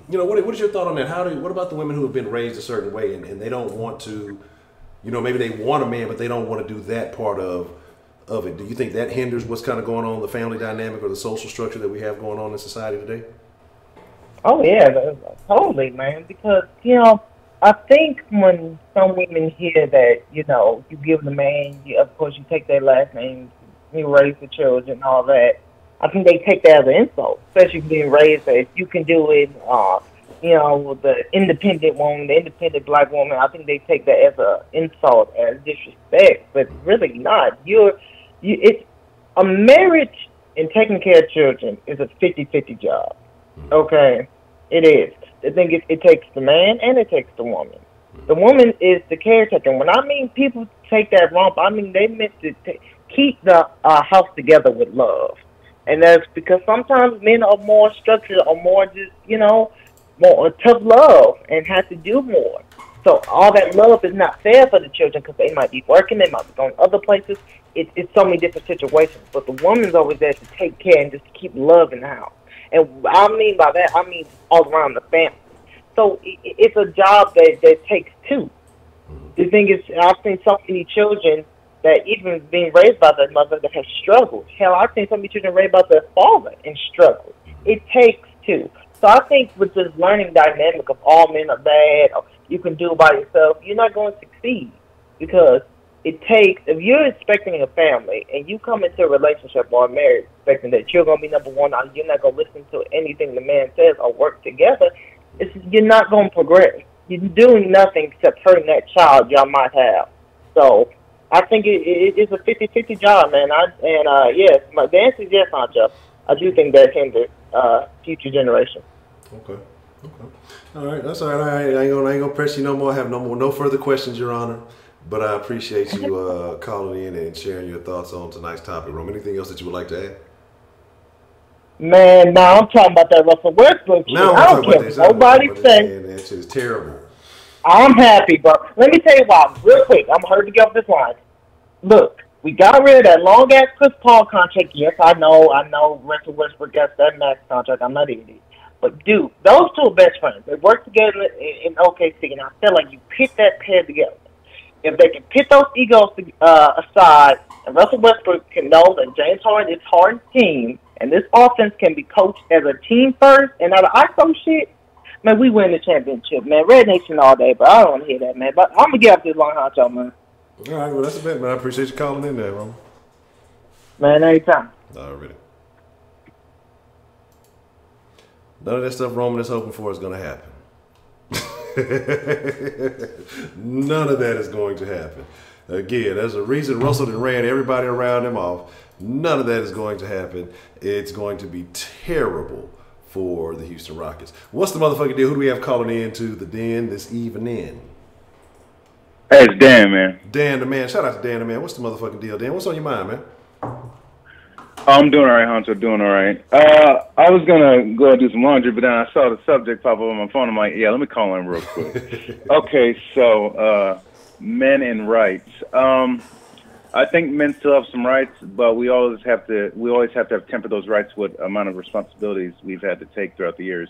you know, what is your thought on that? What about the women who have been raised a certain way and they don't want to, you know, maybe they want a man, but they don't want to do that part of it? Do you think that hinders what's kind of going on, the family dynamic or the social structure that we have going on in society today?
Oh yeah, totally, man. Because, you know, I think when some women hear that, you know, you give the man, of course you take their last name, you raise the children and all that, I think they take that as an insult, especially being raised as you can do it, you know, the independent woman, the independent black woman. I think they take that as an insult, as disrespect, but really not. It's a marriage and taking care of children is a 50-50 job. Okay, it is. I think it takes the man and it takes the woman. The woman is the caretaker. When I mean people take that wrong, I mean they meant to keep the house together with love. And that's because sometimes men are more structured or more just, you know, more tough love and have to do more. So all that love is not fair for the children because they might be working, they might be going other places. It's so many different situations. But the woman's always there to take care and just keep love in the house. And I mean by that, I mean all around the family. So it's a job that takes two. The thing is, I've seen so many children that even being raised by their mother that have struggled. Hell, I've seen so many children raised by their father and struggled. It takes two. So I think with this learning dynamic of all men are bad, or you can do it by yourself, you're not going to succeed. Because it takes, if you're expecting a family and you come into a relationship or a marriage expecting that you're going to be number one, or you're not going to listen to anything the man says or work together, you're not going to progress. You're doing nothing except hurting that child y'all might have. So I think it is a 50-50 job, man. Yes, the answer is yes, Honcho. I do think that hinders future generations.
Okay. All right, that's all right. I ain't gonna press you no more. I have no further questions, Your Honor. But I appreciate you calling in and sharing your thoughts on tonight's topic. Rome, anything else that you would like to add?
Man, no, I'm talking about that Russell Westbrook shit.
No,
I don't care what nobody say.
That shit is terrible.
I'm happy, bro. Let me tell you why, real quick. I'm hurt to get off this line. Look, we got rid of that long-ass Chris Paul contract. Yes, I know Russell Westbrook got that max contract. I'm not an idiot. But, dude, those two are best friends. They work together in OKC, and I feel like you pit that pair together. If they can pit those egos aside, and Russell Westbrook can know that James Harden is Harden's team, and this offense can be coached as a team first, and not an ISO shit, man, we win the championship, man. Red Nation all day, but I don't want to hear that, man. But I'm going to get off this long Honcho, man.
All right, well, that's a bet, man. I appreciate you calling in there, Roman.
Man, anytime.
Already. None of that stuff Roman is hoping for is going to happen. None of that is going to happen. Again, there's a reason Russell done ran everybody around him off. None of that is going to happen. It's going to be terrible for the Houston Rockets. What's the motherfucking deal? Who do we have calling in to the den this evening?
Hey, it's Dan, man.
Dan the man. Shout out to Dan the man. What's the motherfucking deal, Dan? What's on your mind, man?
I'm doing all right, Honcho. Doing all right. I was gonna go and do some laundry, but then I saw the subject pop up on my phone. I'm like, yeah, let me call in real quick. Okay, so men and rights. I think men still have some rights, but we always have to have tempered those rights with amount of responsibilities we've had to take throughout the years.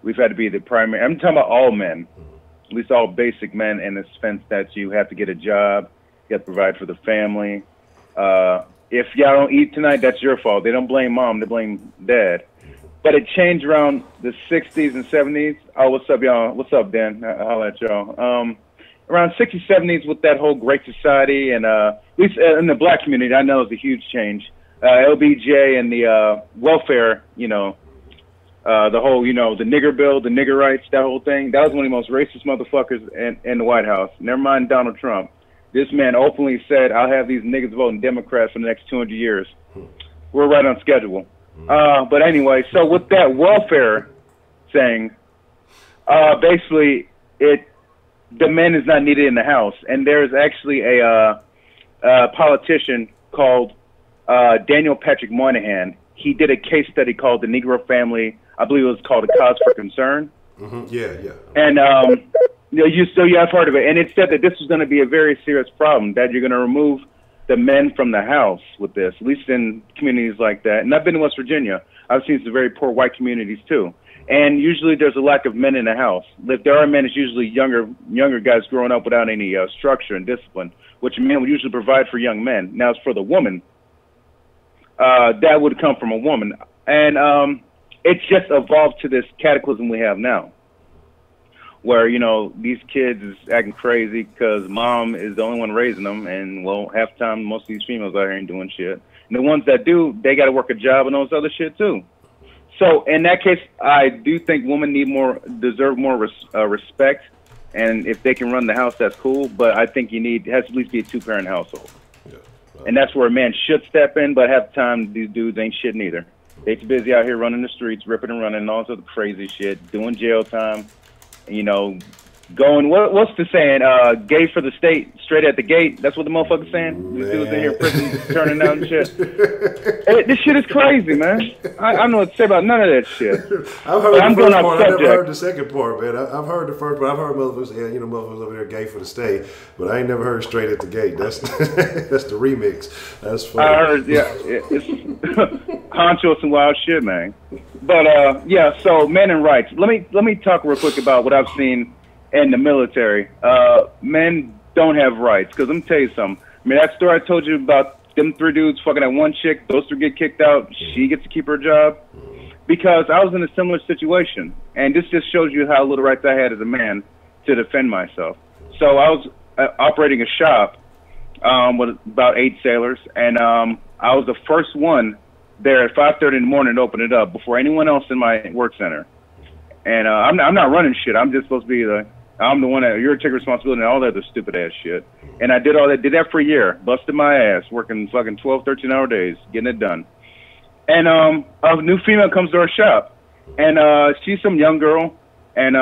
We've had to be the primary. I'm talking about all men, at least all basic men, in the sense that you have to get a job, you have to provide for the family. If y'all don't eat tonight, that's your fault. They don't blame mom, they blame dad. But it changed around the 60s and 70s. Oh, what's up, y'all? What's up, Dan? I'll let y'all. Around 60s, 70s with that whole Great Society, and at least in the black community, I know it's a huge change. LBJ and the welfare, you know, the whole, you know, the nigger bill, the nigger rights, that whole thing. That was one of the most racist motherfuckers in the White House. Never mind Donald Trump. This man openly said, I'll have these niggas voting Democrats for the next 200 years. We're right on schedule. But anyway, so with that welfare thing, basically the man is not needed in the house. And there's actually a politician called Daniel Patrick Moynihan. He did a case study called The Negro Family. I believe it was called A Cause for Concern.
Yeah.
And you know, I've heard of it, and it said that this was going to be a very serious problem, that you're going to remove the men from the house with this, at least in communities like that. And I've been to West Virginia. I've seen some very poor white communities too. And usually there's a lack of men in the house. If there are men, it's usually younger guys growing up without any structure and discipline, which men would usually provide for young men. Now, as for the woman, that would come from a woman. And it's just evolved to this cataclysm we have now, where, you know, these kids is acting crazy because mom is the only one raising them, and, well, half the time most of these females out here ain't doing shit. And the ones that do, they got to work a job and all this other shit too. So in that case, I do think women deserve more respect, and if they can run the house, that's cool. But I think it has to at least be a two-parent household, and that's where a man should step in. But half the time, these dudes ain't shit neither. They too busy out here running the streets, ripping and running, and all this other crazy shit, doing jail time. You know, going, what's the saying? Gay for the state, straight at the gate. That's what the motherfucker's saying. These dudes in here prison turning out and shit. This shit is crazy, man. I don't know what to say about none of that shit.
I've heard the first part. I've never heard the second part, man. I've heard the first part. I've heard motherfuckers say, you know, motherfuckers over there gay for the state, but I ain't never heard straight at the gate. That's that's the remix. That's funny.
I heard, yeah, it's Honcho some wild shit, man. But yeah, so men and rights. Let me talk real quick about what I've seen in the military. Men don't have rights, because let me tell you something. I mean, that story I told you about them 3 dudes fucking at one chick, those 3 get kicked out, she gets to keep her job. Because I was in a similar situation, and this just shows you how little rights I had as a man to defend myself. So I was operating a shop with about 8 sailors, and I was the first one there at 5:30 in the morning to open it up before anyone else in my work center. And I'm not running shit. I'm just supposed to be I'm the one that you're taking responsibility and all that other stupid ass shit. And I did all that, did that for a year, busted my ass, working fucking 12, 13-hour days, getting it done. And a new female comes to our shop, and she's some young girl, and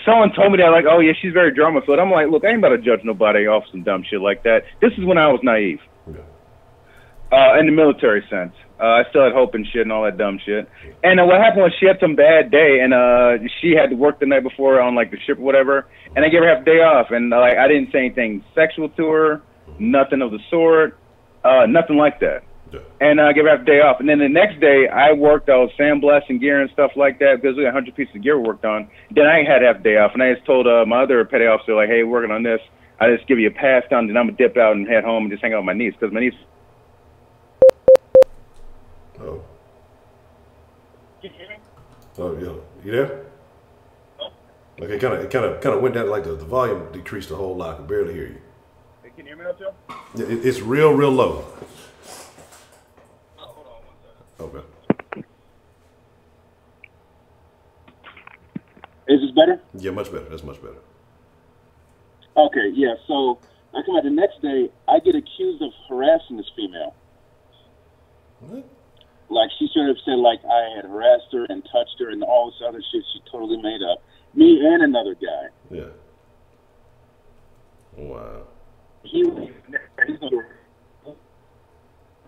someone told me that, like, oh yeah, she's very drama-filled. I'm like, look, I ain't about to judge nobody off some dumb shit like that. This is when I was naive. In the military sense. I still had hope and shit and all that dumb shit. And what happened was she had some bad day, and she had to work the night before on, like, the ship or whatever, and I gave her half a day off, and like, I didn't say anything sexual to her, nothing of the sort, nothing like that. And I gave her half a day off. And then the next day, I worked, I was sandblasting gear and stuff like that, because we had 100 pieces of gear we worked on. Then I had half a day off, and I just told my other petty officer, like, hey, working on this, I just give you a pass down, then I'm going to dip out and head home and just hang out with my niece, because my niece...
Oh. Oh, yeah. You there? Okay, it kind of went down, like the volume decreased a whole lot. I can barely hear you.
Hey, can you hear me out, Joe?
Yeah, it's real low.
Oh, hold on 1 second.
Okay.
Is this better?
Yeah, much better. That's much better.
Okay, yeah. So I come out the next day, I get accused of harassing this female.
What?
Like, she sort of said, like, I had harassed her and touched her and all this other shit she totally made up. Me and another guy.
Yeah. Wow.
He's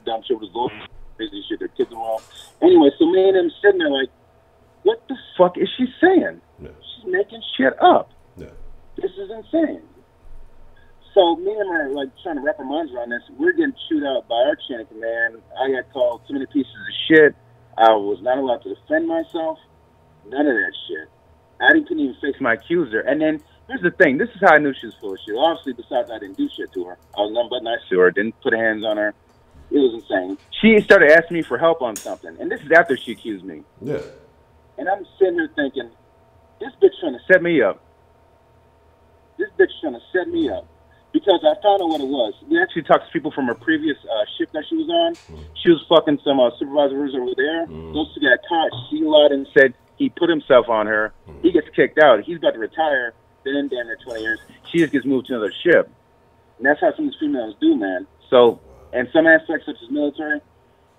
dumb shit with his crazy shit. Their kids are all. Anyway, so me and him sitting there like, what the fuck is she saying?
Yeah.
She's making shit up.
Yeah.
This is insane. So me and him are like trying to wrap our minds around this. We're getting chewed out by our chain of command. I got called too many pieces of shit. I was not allowed to defend myself. None of that shit. I couldn't even face my accuser. And then here's the thing. This is how I knew she was full of shit. Obviously, besides I didn't do shit to her. I was nothing but nice to her. Didn't put hands on her. It was insane. She started asking me for help on something. And this is after she accused me.
Yeah.
And I'm sitting here thinking, this bitch trying to set me up. This bitch trying to set me up. Because I found out what it was. We actually talked to people from her previous shift that she was on. She was fucking some supervisors over there. Those two got caught. She lied and said he put himself on her. He gets kicked out. He's about to retire. Been in damn near 20 years. She just gets moved to another ship. And that's how some of these females do, man. So, and some aspects such as military,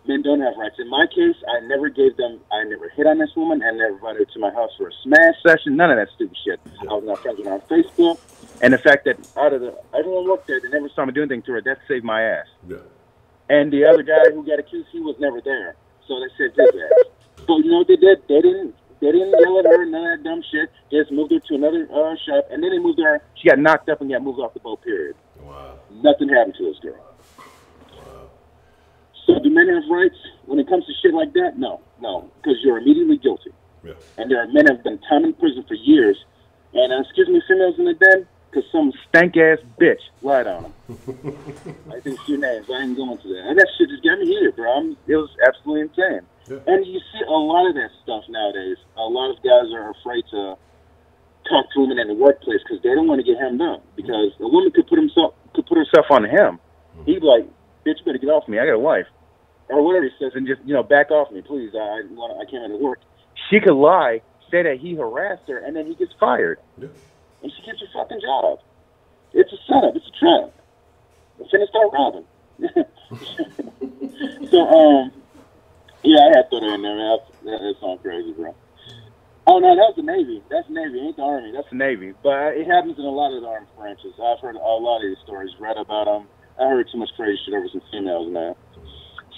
men don't have rights. In my case, I never hit on this woman. I never invited her to my house for a smash session. None of that stupid shit. I was not friends with her on Facebook. And the fact that everyone looked there, they never saw me do anything to her, that saved my ass.
Yeah.
And the other guy who got accused, he was never there. So they said his ass. So you know what they did? They didn't yell at her, none of that dumb shit. They just moved her to another shop, and then they moved her. She got knocked up and got moved off the boat, period.
Wow.
Nothing happened to this girl.
Wow.
So do men have rights when it comes to shit like that? No. Because you're immediately guilty.
Yeah.
And there are men that have been time in prison for years. And excuse me, females in the den, because some stank-ass bitch lied on them. I think it's your names. I ain't going to that. And that shit just got me here, bro. It was absolutely insane. Yeah. And you see a lot of that stuff nowadays. A lot of guys are afraid to talk to women in the workplace because they don't want to get hemmed up. Because a woman could put herself on him. He'd be like, bitch, you better get off me. I got a wife. Or whatever he says, and just, back off me, please. I can't work. She could lie, say that he harassed her, and then he gets fired.
Yeah.
And she gets her fucking job. It's a setup. It's a trap. I'm finna start robbing. So, yeah, I had to throw that in there, man. That sounds crazy, bro. Oh, no, that's the Navy. That's the Navy. Ain't the Army. That's the Navy. But it happens in a lot of the armed branches. I've heard a lot of these stories, read about them. I heard too much crazy shit over some females, man.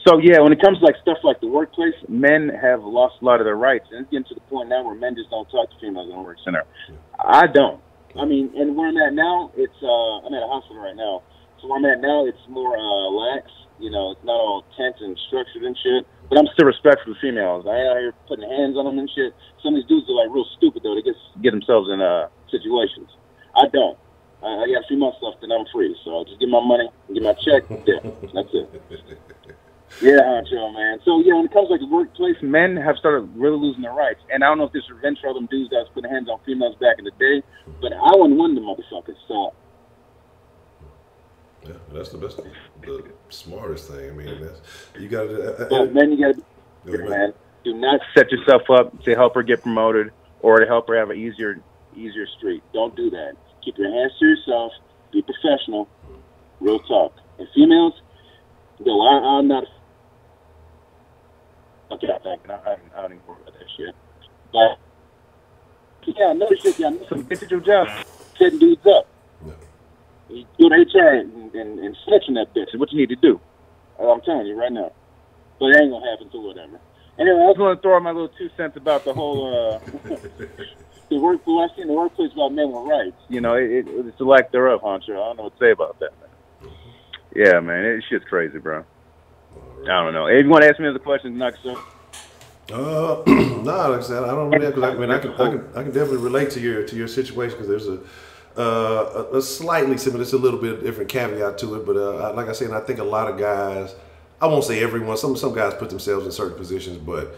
So, yeah, when it comes to, stuff like the workplace, men have lost a lot of their rights. And it's getting to the point now where men just don't talk to females in the work center. I don't. I mean, and where I'm at now, I'm at a hospital right now. So where I'm at now, it's more lax. It's not all tense and structured and shit. But I'm still respectful of females. I ain't out here putting hands on them and shit. Some of these dudes are, real stupid, though. They get themselves in situations. I don't. I got a few months left, and I'm free. So I'll just get my money, get my check, that's it. Yeah, Honcho, man. So, when it comes to the workplace, men have started really losing their rights. And I don't know if this is revenge for all them dudes that was putting hands on females back in the day, but I wasn't one of them motherfuckers, so.
Yeah, that's the smartest thing. I mean, you got to.
Man, you got to be man. Do not set yourself up to help her get promoted or to help her have an easier street. Don't do that. Keep your hands to yourself. Be professional. Real talk. And females, though I'm not. Okay, I don't even worry about that shit. But yeah, no shit. Yeah, some get your job, setting dudes up. No. You go to HR and snitching that bitch. What you need to do. I'm telling you right now. But it ain't gonna happen. So whatever. Anyway, I was gonna throw out my little 2 cents about the whole the workplace. I seen the workplace about men with rights. It's the lack thereof, Honcho. I don't know what to say about that, man. Yeah, man, it's shit's crazy, bro. I don't know. If you want to ask me other questions, knock so.
No, like I said, I don't really. Because I can definitely relate to your situation because there's a slightly similar, it's a little bit different caveat to it. But like I said, I think a lot of guys, I won't say everyone, some guys put themselves in certain positions, but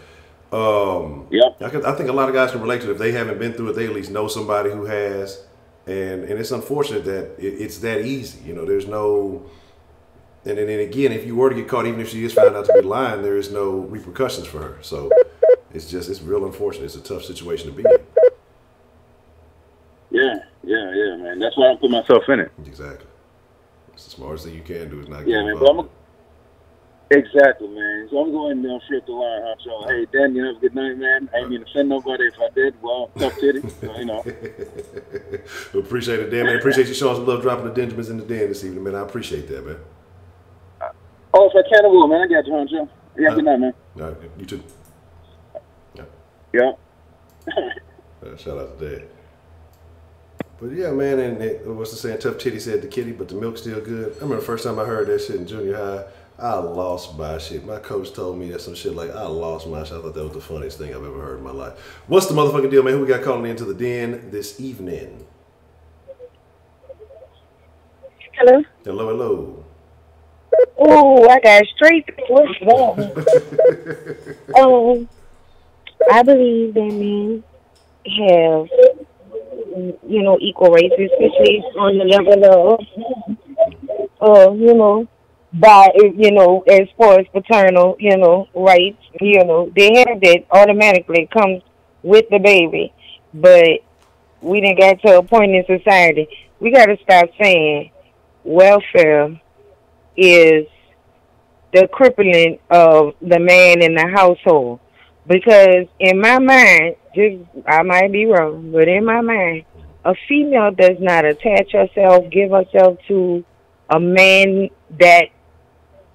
I think a lot of guys can relate to it. If they haven't been through it, they at least know somebody who has, and it's unfortunate that it's that easy. There's no. And then again, if you were to get caught, even if she is found out to be lying, there is no repercussions for her. So it's real unfortunate. It's a tough situation to be in. Yeah, man. That's why I put myself in it. Exactly. It's the smartest thing you can do is not
get involved. Exactly, man. So I'm going down straight the line, Honcho. Hey, Dan, have a good night, man. I ain't mean to offend nobody. If I did, well, tough titty.
We appreciate it, Dan, man. Appreciate you showing some love, dropping the Benjamins in the den this evening, man. I appreciate that, man.
Oh, for a can of wool, man. I got you, Honcho. You have a good night, man.
All right, you too.
Yeah.
Shout out to Dad. But yeah, man, and what's the saying? Tough titty said the kitty, but the milk's still good. I remember the first time I heard that shit in junior high, I lost my shit. My coach told me that some shit like, I lost my shit. I thought that was the funniest thing I've ever heard in my life. What's the motherfucking deal, man? Who we got calling into the den this evening?
Hello?
Hello, hello.
Oh, I got straight. What's that? I believe that men have, equal rights, especially on the level of, by, as far as paternal, rights, they have that automatically comes with the baby. But we done got to a point in society, we got to stop saying welfare is the crippling of the man in the household. Because in my mind, I might be wrong, but in my mind, a female does not attach herself, give herself to a man that,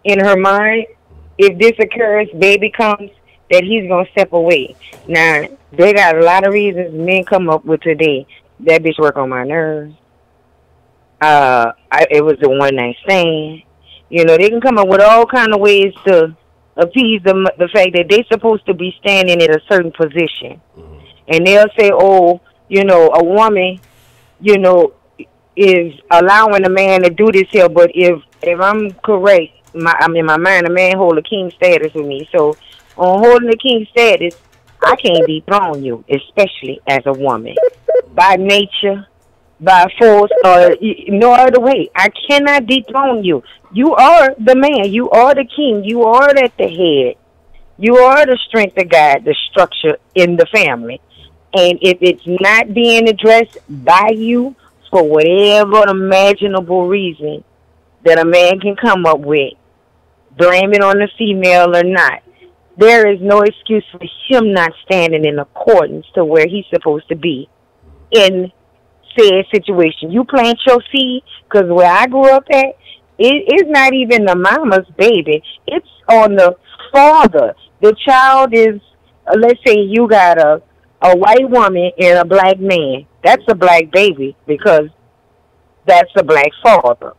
in her mind, if this occurs, baby comes, that he's going to step away. Now, they got a lot of reasons men come up with today. That bitch work on my nerves. It was a one-night stand. They can come up with all kind of ways to appease the fact that they're supposed to be standing in a certain position. And they'll say, a woman, is allowing a man to do this here, but if I'm correct, in my mind, a man hold a king status with me. So on holding the king status, I can't dethrone you, especially as a woman. By nature, by force, or no other way. I cannot dethrone you. You are the man. You are the king. You are at the head. You are the strength of God, the structure in the family. And if it's not being addressed by you for whatever imaginable reason that a man can come up with, blame it on the female or not, there is no excuse for him not standing in accordance to where he's supposed to be in said situation. You plant your seed, because where I grew up at, it's not even the mama's baby. It's on the father. The child is, let's say you got a white woman and a black man. That's a black baby because that's a black father.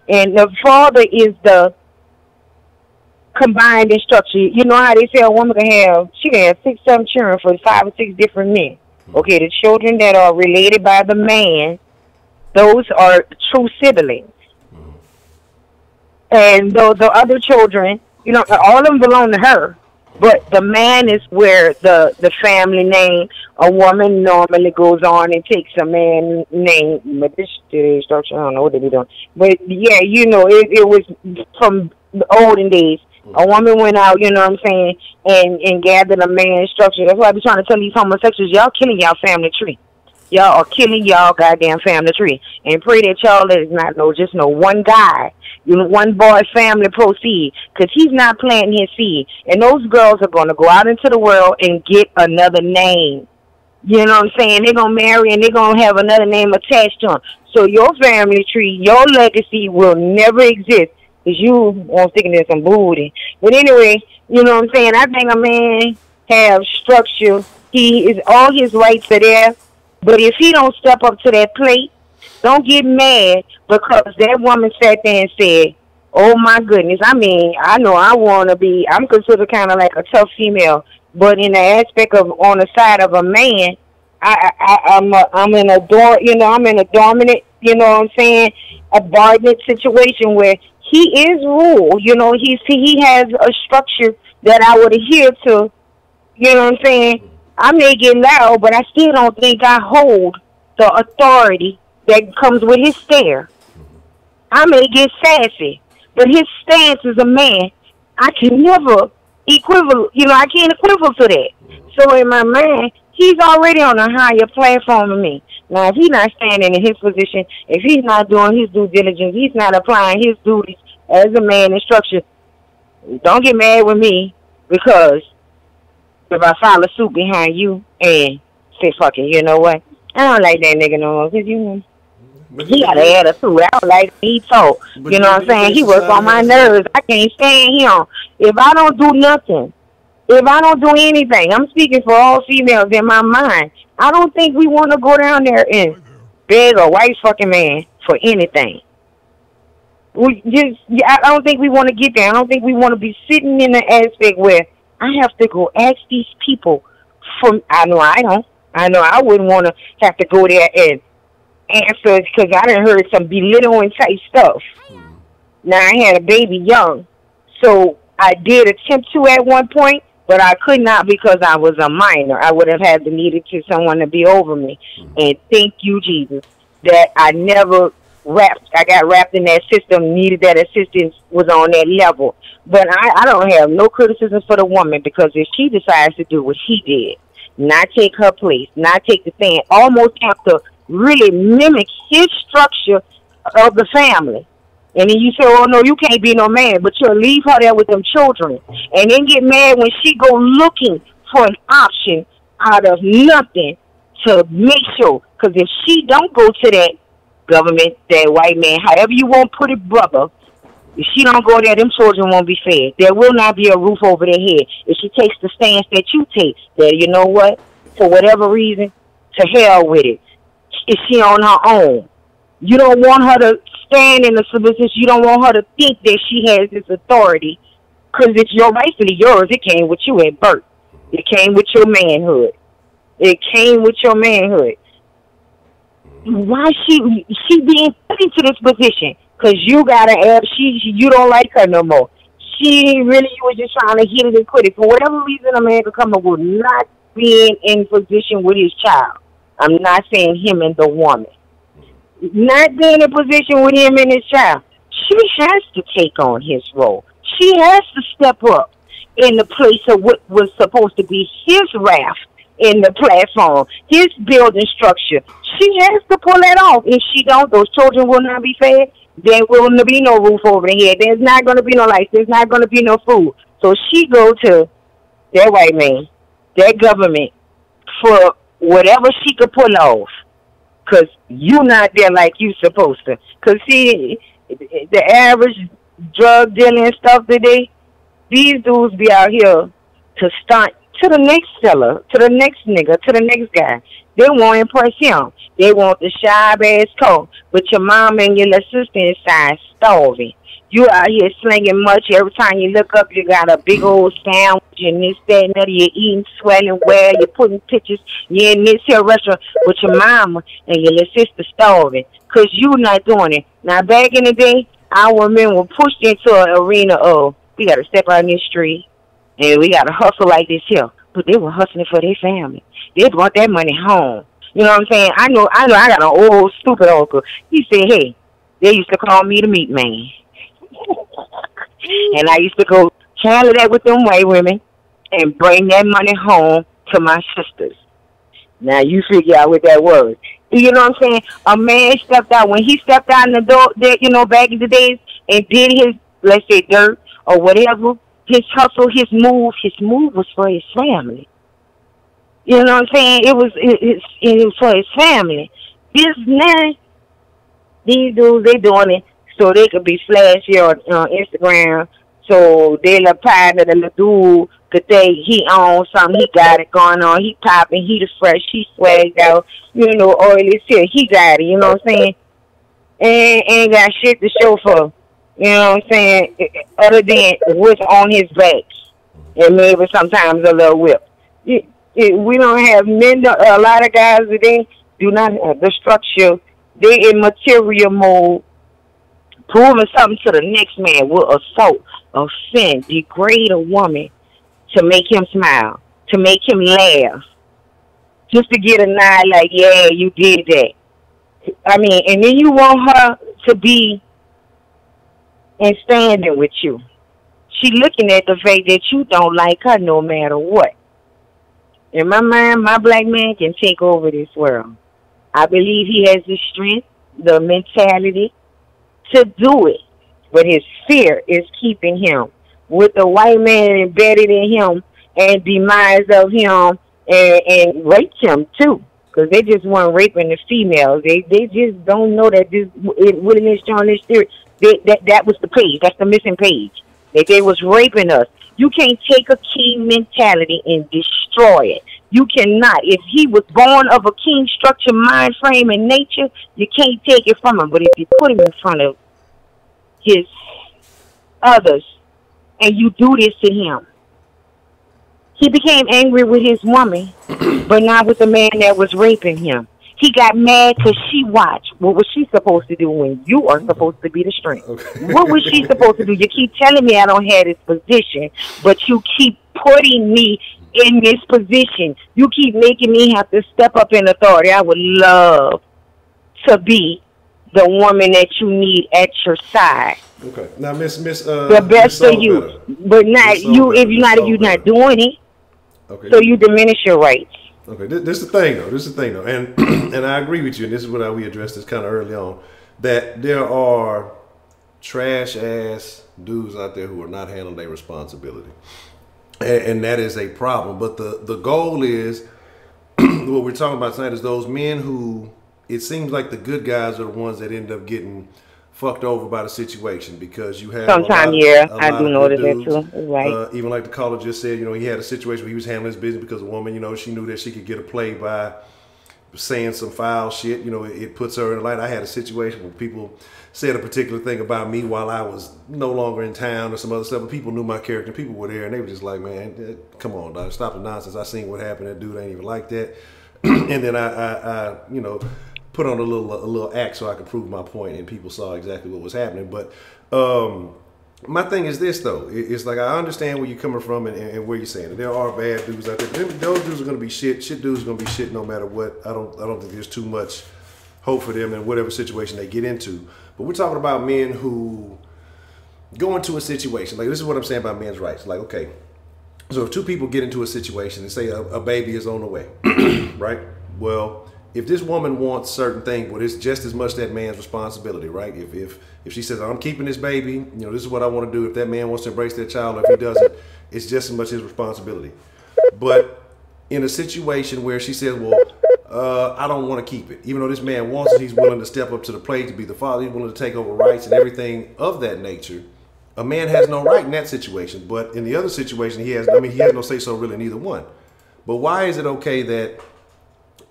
And the father is the combined structure. You know how they say a woman can have 6, 7 children for 5 or 6 different men. Okay, the children that are related by the man, those are true siblings. And the other children, all of them belong to her. But the man is where the family name, a woman normally goes on and takes a man name. But this structure, I don't know what they be doing. But yeah, it was from the olden days. A woman went out, and gathered a man structure. That's why I be trying to tell these homosexuals, y'all killing y'all family tree. Y'all are killing y'all goddamn family tree. And pray that y'all let us just know one guy, one boy family proceed, because he's not planting his seed. And those girls are going to go out into the world and get another name. You know what I'm saying? They're going to marry and they're going to have another name attached to them. So your family tree, your legacy will never exist. Because you won't stick in some booty. But anyway, you know what I'm saying? I think a man have structure. All his rights are there. But if he don't step up to that plate, don't get mad because that woman sat there and said, oh my goodness. I mean, I know I'm considered kind of like a tough female. But in the aspect of, on the side of a man, I'm in a dominant, you know what I'm saying, a subordinate situation where he is rule. He has a structure that I would adhere to. You know what I'm saying? I may get loud, but I still don't think I hold the authority that comes with his stare. I may get sassy, but his stance as a man, I can never I can't equivalent to that. So in my mind, he's already on a higher platform than me. Now, if he's not standing in his position, if he's not doing his due diligence, he's not applying his duties as a man in structure, don't get mad with me, because if I follow suit behind you and say, fuck it, you know what? I don't like that nigga no more. Cause He got an attitude. I don't like he talk. You know what I'm saying? He works on my nerves. I can't stand him. If I don't do nothing, if I don't do anything, I'm speaking for all females in my mind. I don't think we want to go down there and beg a white fucking man for anything. I don't think we want to get there. I don't think we want to be sitting in the aspect where I have to go ask these people for. I know I don't. I know I wouldn't want to have to go there and answer because I done heard some belittling type stuff. Now I had a baby young, so I did attempt to at one point, but I could not because I was a minor. I would have had to needed to someone to be over me. And thank you, Jesus, that I never I got wrapped in that system, needed that assistance, was on that level. But I don't have no criticism for the woman because if she decides to do what she did, not take her place, not take the stand, almost have to really mimic his structure of the family. And then you say, oh, no, you can't be no man, but you'll leave her there with them children. And then get mad when she go looking for an option out of nothing to make sure. Because if she don't go to that government, that white man, however you want to put it, brother, if she don't go there, them children won't be fed. There will not be a roof over their head. If she takes the stance that you take, that you know what, for whatever reason, to hell with it. Is she on her own? You don't want her to stand in the submission. You don't want her to think that she has this authority because it's rightfully yours. It came with you at birth. It came with your manhood. It came with your manhood. Why she being put into this position? Because you got to have, you don't like her no more. You was just trying to hit it and quit it. For whatever reason, a man could come up with not being in position with his child. I'm not saying him and the woman. Not being in position with him and his child. She has to take on his role. She has to step up in the place of what was supposed to be his raft in the platform, his building structure. She has to pull that off. If she don't, those children will not be fed. There will be no roof over their head. There's not going to be no lights. There's not going to be no food. So she go to that white man, that government, for whatever she could pull off. Because you not there like you supposed to. Because, see, the average drug dealing stuff today, these dudes be out here to stunt to the next seller, to the next nigga, to the next guy. They won't impress him. They want the shy-ass coat. But your mom and your little sister inside starving. You out here slinging much. Every time you look up, you got a big old sandwich and this, that, and other. You're eating, sweating, where you're putting pictures. You're in this here restaurant with your mama and your little sister starving because you not doing it. Now, back in the day, our men were pushed into an arena of, we got to step out in this street and we got to hustle like this here. But they were hustling for their family. They brought that money home. You know what I'm saying? I know I got an old, stupid uncle. He said, hey, they used to call me the meat man. And I used to go handle that with them white women and bring that money home to my sisters. Now you figure out what that was. You know what I'm saying? A man stepped out. When he stepped out in the door, you know, back in the days and did his, let's say, dirt or whatever, his hustle, his move was for his family. You know what I'm saying? It was for his family. These dudes, they doing it so they could be flashy on Instagram. So they'll apply to the dude could think he owns something, he got it going on, he popping, he the fresh, he swagged out, you know, oily shit, he got it, you know what I'm saying? And ain't got shit to show for, you know what I'm saying, other than what's on his back. And maybe sometimes a little whip. We don't have men, a lot of guys today do not have the structure. They in material mode, proving something to the next man will assault, offend, degrade a woman to make him smile, to make him laugh, just to get a nod like, yeah, you did that. I mean, and then you want her to be in standing with you. She looking at the fact that you don't like her no matter what. In my mind, my black man can take over this world. I believe he has the strength, the mentality to do it. But his fear is keeping him with the white man embedded in him and demise of him and rape him too. because they just weren't raping the females. They just don't know that this William John this theory. That was the page. That's the missing page. That they was raping us. You can't take a king mentality and destroy it. You cannot. If he was born of a king structure, mind frame, and nature, you can't take it from him. But if you put him in front of his others and you do this to him, he became angry with his woman, but not with the man that was raping him. He got mad because she watched. What was she supposed to do when you are supposed to be the strength? Okay. What was she supposed to do? You keep telling me I don't have this position, but you keep putting me in this position. You keep making me have to step up in authority. I would love to be the woman that you need at your side.
Okay. Now, Miss,
the best for you, better. But not you. If you're not doing it. Okay. So you diminish your rights.
Okay, this is the thing though. And and I agree with you. And this is what we addressed this kind of early on. That there are trash ass dudes out there who are not handling their responsibility, and that is a problem. But the goal is what we're talking about tonight is those men who it seems like the good guys are the ones that end up getting fucked over by the situation, because you have
sometimes I do notice that too. Right.
Even like the caller just said, he had a situation where he was handling his business because a woman, she knew that she could get a play by saying some foul shit. It puts her in the light. I had a situation where people said a particular thing about me while I was no longer in town or some other stuff, but people knew my character. People were there and they were just like, man, come on, dog, stop the nonsense. I seen what happened. That dude ain't even like that. And then I put on a little act so I could prove my point, and people saw exactly what was happening. But my thing is this though: it's like I understand where you're coming from and where you're saying that there are bad dudes out there. But those dudes are going to be shit. Shit dudes are going to be shit no matter what. I don't think there's too much hope for them in whatever situation they get into. But we're talking about men who go into a situation. Like, this is what I'm saying about men's rights. Like, okay, so if two people get into a situation and say a baby is on the way, right? Well, if this woman wants certain things, well, it's just as much that man's responsibility, right? If she says, I'm keeping this baby, this is what I want to do. If that man wants to embrace that child, or if he doesn't, it's just as much his responsibility. But in a situation where she says, well, I don't want to keep it, even though this man wants it, he's willing to step up to the plate to be the father, he's willing to take over rights and everything of that nature. A man has no right in that situation. But in the other situation, he has no say so really in either one. But why is it okay that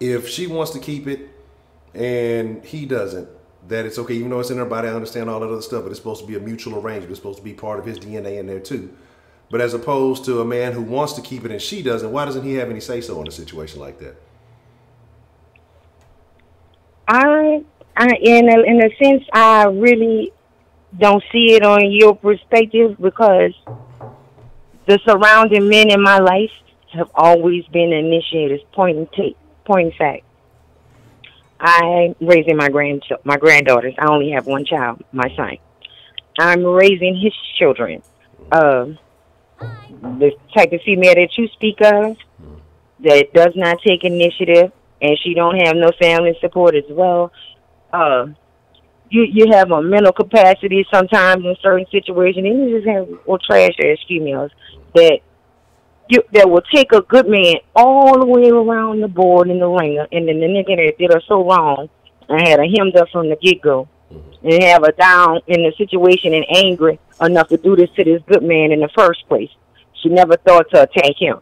if she wants to keep it and he doesn't, that it's okay, even though it's in her body? I understand all that other stuff, but it's supposed to be a mutual arrangement. It's supposed to be part of his DNA in there too. But as opposed to a man who wants to keep it and she doesn't, why doesn't he have any say so in a situation like that?
In a sense, I really don't see it on your perspective, because the surrounding men in my life have always been initiators. Point in fact, I'm raising my granddaughters. I only have one child, my son. I'm raising his children. The type of female that you speak of that does not take initiative, and she don't have no family support as well. You have a mental capacity sometimes in certain situations, and you just have trash ass females that will take a good man all the way around the board in the ring, and then the nigga that did her so wrong and had her hemmed up from the get-go, and have her down in the situation and angry enough to do this to this good man in the first place. She never thought to attack him.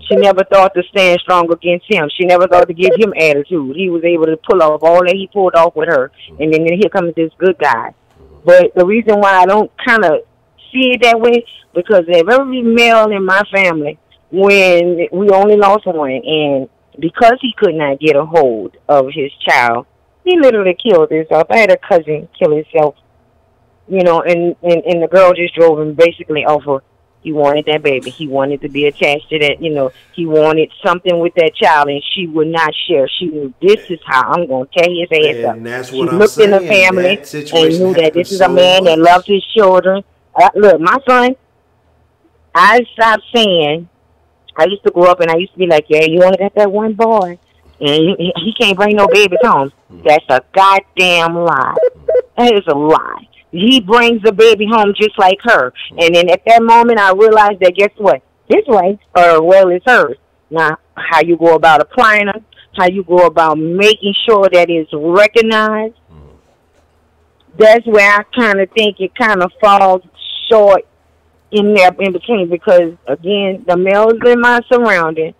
She never thought to stand strong against him. She never thought to give him attitude. He was able to pull off all that he pulled off with her, and then here comes this good guy. But the reason why I don't kind of see it that way, because if every male in my family, when we only lost one, and because he could not get a hold of his child, he literally killed himself. I had a cousin kill himself, and the girl just drove him basically off of, he wanted that baby. He wanted to be attached to that, he wanted something with that child, and she would not share. She knew, this is how I'm going to tear his ass up.
And that's
she
what
looked in the family and knew that this is a man that loves his children. Look, my son, I stopped saying, I used to grow up and I used to be like, yeah, you only got that one boy, and he can't bring no babies home. That's a goddamn lie. That is a lie. He brings the baby home just like her. And then at that moment, I realized that, guess what? His rights are well as hers. Now, how you go about applying them how you go about making sure that it's recognized. That's where I kind of think it kind of falls short in there in between, because again, the males in my surroundings,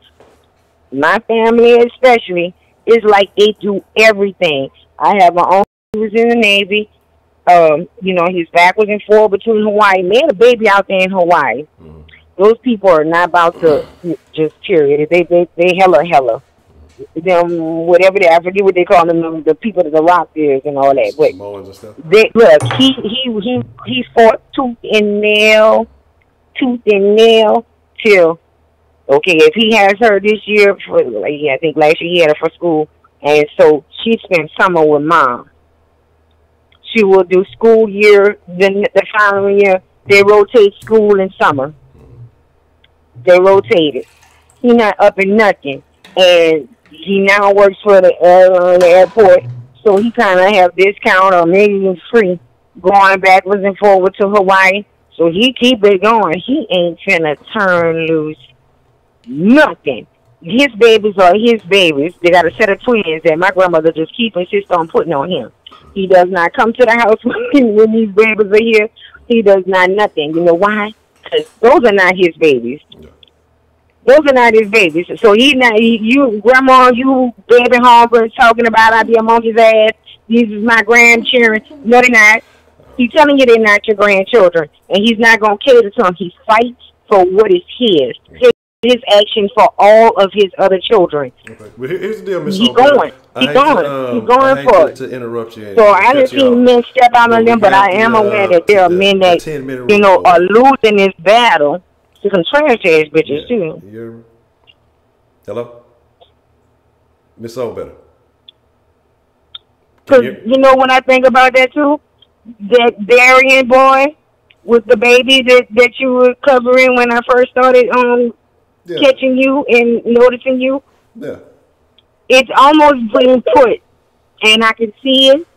my family especially, is like they do everything. I have my own who was in the Navy. You know, he's backwards and forward between Hawaii. They had a baby out there in Hawaii. Those people are not about to just period. They hella. Them whatever they, I forget what they call them, the people that the rock is and all that. But they, look, he fought tooth and nail till, okay, if he has her this year for, like, I think last year he had her for school, and so she spent summer with mom. She will do school year, then the following year they rotate school and summer. They rotated. He not up in nothing, and he now works for the airport, so he kind of have discount or maybe even free going backwards and forward to Hawaii. So he keep it going. He ain't finna turn loose nothing. His babies are his babies. They got a set of twins that my grandmother just keep insist on putting on him. He does not come to the house when these babies are here. He does not nothing. You know why? Because those are not his babies. Those are not his babies. So he not, you, grandma, you baby hungry, talking about I be a monkey's ass. These is my grandchildren. No, they're not. He's telling you they're not your grandchildren. And he's not going to cater to them. He fights for what is his. His action for all of his other children.
Okay. Well, here's the deal, Miss
He's going. He's going for it.
To interrupt you.
So I didn't see men step out on them, but I am aware that there are men that, you know, are losing this battle to some trash ass bitches, too.
Hello? Miss Better.
Because, you know, when I think about that, too, that Darian boy with the baby that you were covering when I first started catching you and noticing you.
Yeah.
It's almost being put, and I can see it.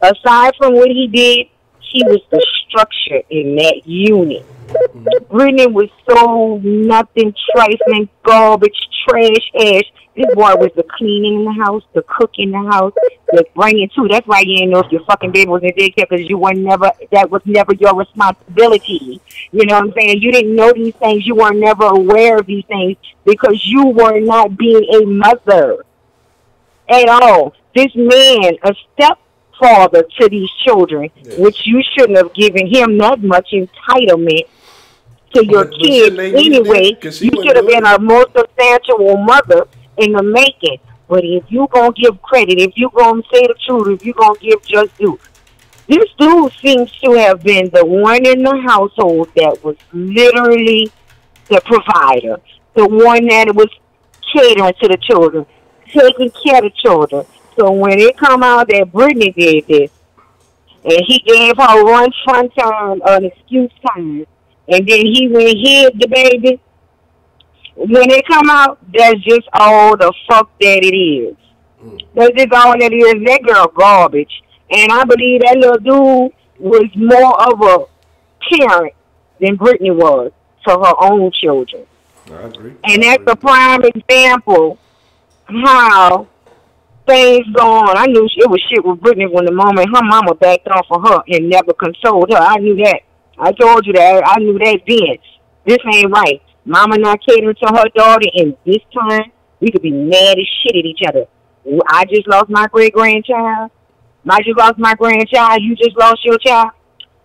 Aside from what he did, he was the structure in that unit. Brittany was so nothing, trifling, garbage, trash ass. This boy was the cleaning in the house, the cooking in the house, the bringing too. That's why you didn't know if your fucking baby was in daycare, because you were never, that was never your responsibility. You know what I'm saying? You didn't know these things. You were never aware of these things because you were not being a mother at all. This man, a stepfather to these children, which you shouldn't have given him that much entitlement to your kids anyway. You should have been a more substantial mother in the making. But if you gonna give credit, if you gonna say the truth, if you gonna give just due, this dude seems to have been the one in the household that was literally the provider, the one that was catering to the children, taking care of the children. So when it come out that Brittany did this, and he gave her one fun time, an excuse time, and then he went and hid the baby, when it come out, that's just all the fuck that it is. That's just all that is. That girl garbage. And I believe that little dude was more of a parent than Brittany was to her own children.
I agree.
And that's a prime example how things go on. I knew it was shit with Brittany when the moment her mama backed off of her and never consoled her. I knew that. I told you that. I knew that then. This ain't right. Mama not catering to her daughter, and this time we could be mad as shit at each other. I just lost my great-grandchild. I just lost my grandchild. You just lost your child.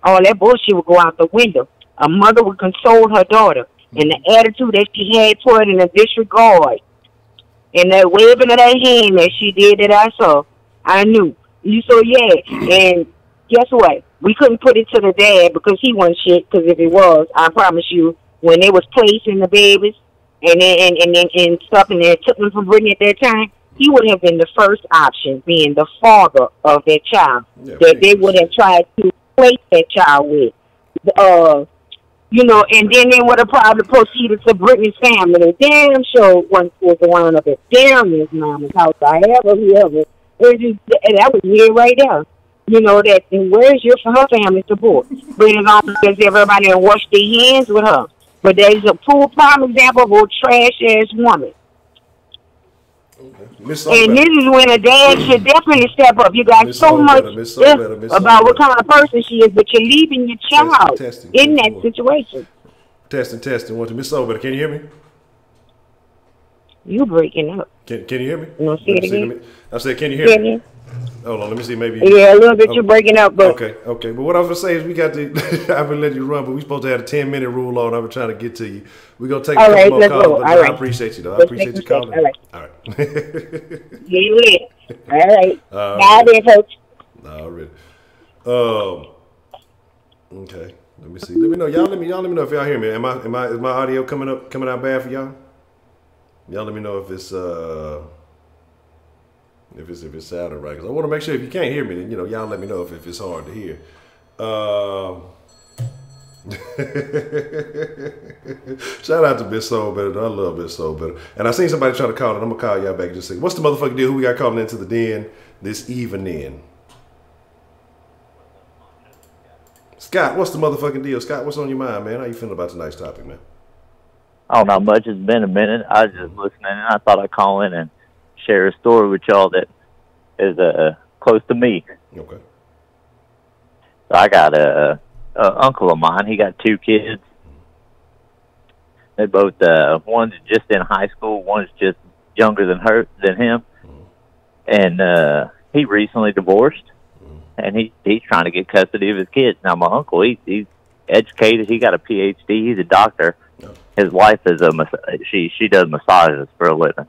All that bullshit would go out the window. A mother would console her daughter. And the attitude that she had toward it in a disregard, and that waving of that hand that she did that I saw, I knew. So, yeah, and guess what? We couldn't put it to the dad because he wasn't shit, because if it was, I promise you, when they was placing the babies and stuff, and they took them from Brittany at that time, he would have been the first option, being the father of that child, that they would have tried to place that child with. You know, and then they would have probably proceeded to Brittany's family. They damn sure was the one of it. Damn his mama's house, whoever. That was weird right there. You know, that, and where's her family support? But it's all because everybody washed their hands with her. But there's a full prime example of a trash-ass woman.
Miss
And this is when a dad should definitely step up. You got
Miss
so much
Miss
about what kind of person she is, but you're leaving your child
testing,
in that situation.
Testing. Want to Miss Sober? Can you hear me?
You breaking up.
Can you hear me?
You want to say it again?
I said, can you hear me? Hold on, let me see. Maybe.
Yeah, a little bit. You're breaking up, but
okay. But what I was gonna say is we got to. I've been letting you run, but we supposed to have a 10-minute rule on. I've been trying to get to you. We're gonna take a couple more calls, but I appreciate you though. I appreciate you calling.
All right.
All right.
You lit. All right. Now then, coach.
Already. Okay. Let me see. Let me know. Y'all let me know if y'all hear me. Is my audio coming out bad for y'all? Y'all let me know if it's sounding right, because I want to make sure if you can't hear me, then y'all let me know if it's hard to hear. Shout out to Miss Soul Better. I love Miss Soul Better. And I seen somebody trying to call it. I'm gonna call y'all back in just a second. What's the motherfucking deal? Who we got calling into the den this evening? Scott, what's the motherfucking deal? Scott, what's on your mind, man? How you feeling about tonight's topic, man?
Oh, not much. It's been a minute. I was just listening, and I thought I'd call in and share a story with y'all that is close to me.
Okay.
So I got a uncle of mine. He got 2 kids. They both one's just in high school, one's just younger than him, and he recently divorced, and he's trying to get custody of his kids. Now my uncle, he's educated. He got a PhD. He's a doctor. His wife is she does massages for a living.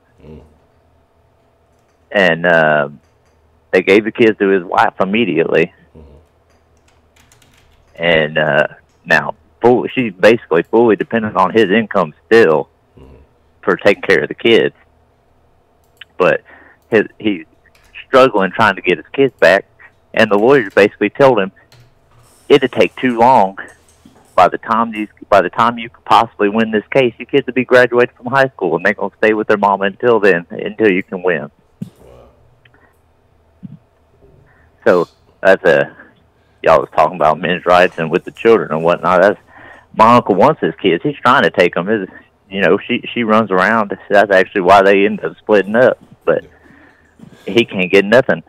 And they gave the kids to his wife immediately. And now she's basically fully dependent on his income still for taking care of the kids. But he's struggling trying to get his kids back, and the lawyers basically told him it'd take too long. By the time you could possibly win this case, your kids will be graduated from high school, and they're gonna stay with their mama until you can win. So that's y'all was talking about men's rights and with the children and whatnot. That's my uncle wants his kids. He's trying to take them. She runs around. That's actually why they end up splitting up. But he can't get nothing.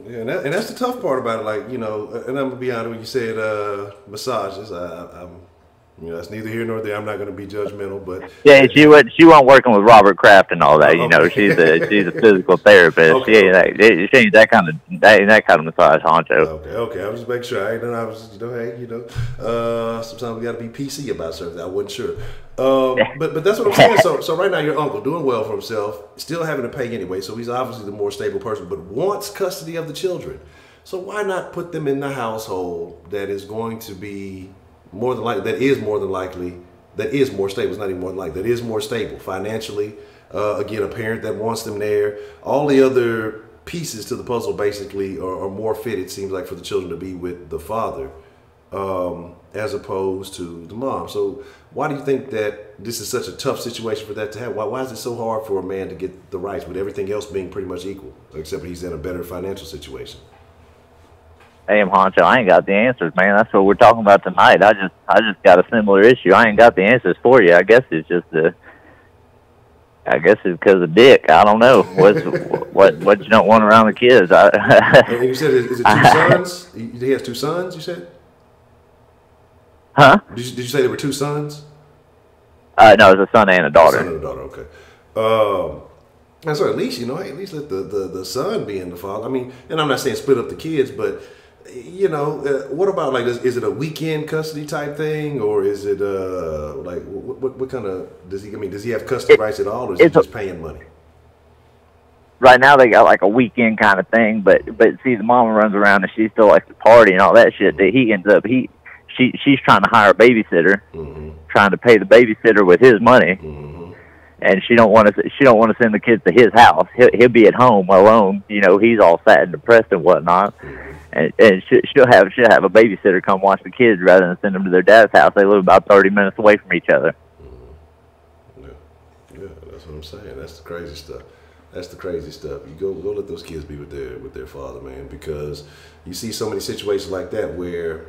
Yeah, and that's the tough part about it. Like, and I'm gonna be honest, when you said massages, I'm that's neither here nor there. I'm not going to be judgmental, but
yeah, she wasn't working with Robert Kraft and all that. She's a physical therapist.
Okay.
She ain't that kind of massage honcho.
Okay. I was just making sure. Sometimes we got to be PC about something. I wasn't sure. But that's what I'm saying. So right now, your uncle doing well for himself, still having to pay anyway. So he's obviously the more stable person, but wants custody of the children. So why not put them in the household that is going to be more than likely, that is more stable. It's not even more than likely, that is more stable financially. Again, a parent that wants them there. All the other pieces to the puzzle basically are more fit, it seems like, for the children to be with the father as opposed to the mom. So why do you think that this is such a tough situation for that to happen? Why is it so hard for a man to get the rights with everything else being pretty much equal, except he's in a better financial situation?
Damn, Honcho, I ain't got the answers, man. That's what we're talking about tonight. I just got a similar issue. I ain't got the answers for you. I guess it's because of dick. I don't know what you don't want around the kids.
And you said, is it 2 sons? He has 2 sons, you said?
Huh?
Did you say there were 2 sons?
No, it's a son and a daughter.
A son and a daughter, okay. And so at least let the son be in the father. I mean, and I'm not saying split up the kids, but what about, like, is it a weekend custody type thing, or is it like what kind of does he have custody rights at all, or is he just paying money?
Right now they got like a weekend kind of thing, but see, the mama runs around and she still likes to party and all that shit. That he ends up she's trying to hire a babysitter, trying to pay the babysitter with his money. And she don't want to send the kids to his house. He'll be at home alone. He's all sad and depressed and whatnot. And she'll have a babysitter come watch the kids rather than send them to their dad's house. They live about 30 minutes away from each other.
Yeah, that's what I'm saying. That's the crazy stuff. You go let those kids be with their father, man, because you see so many situations like that where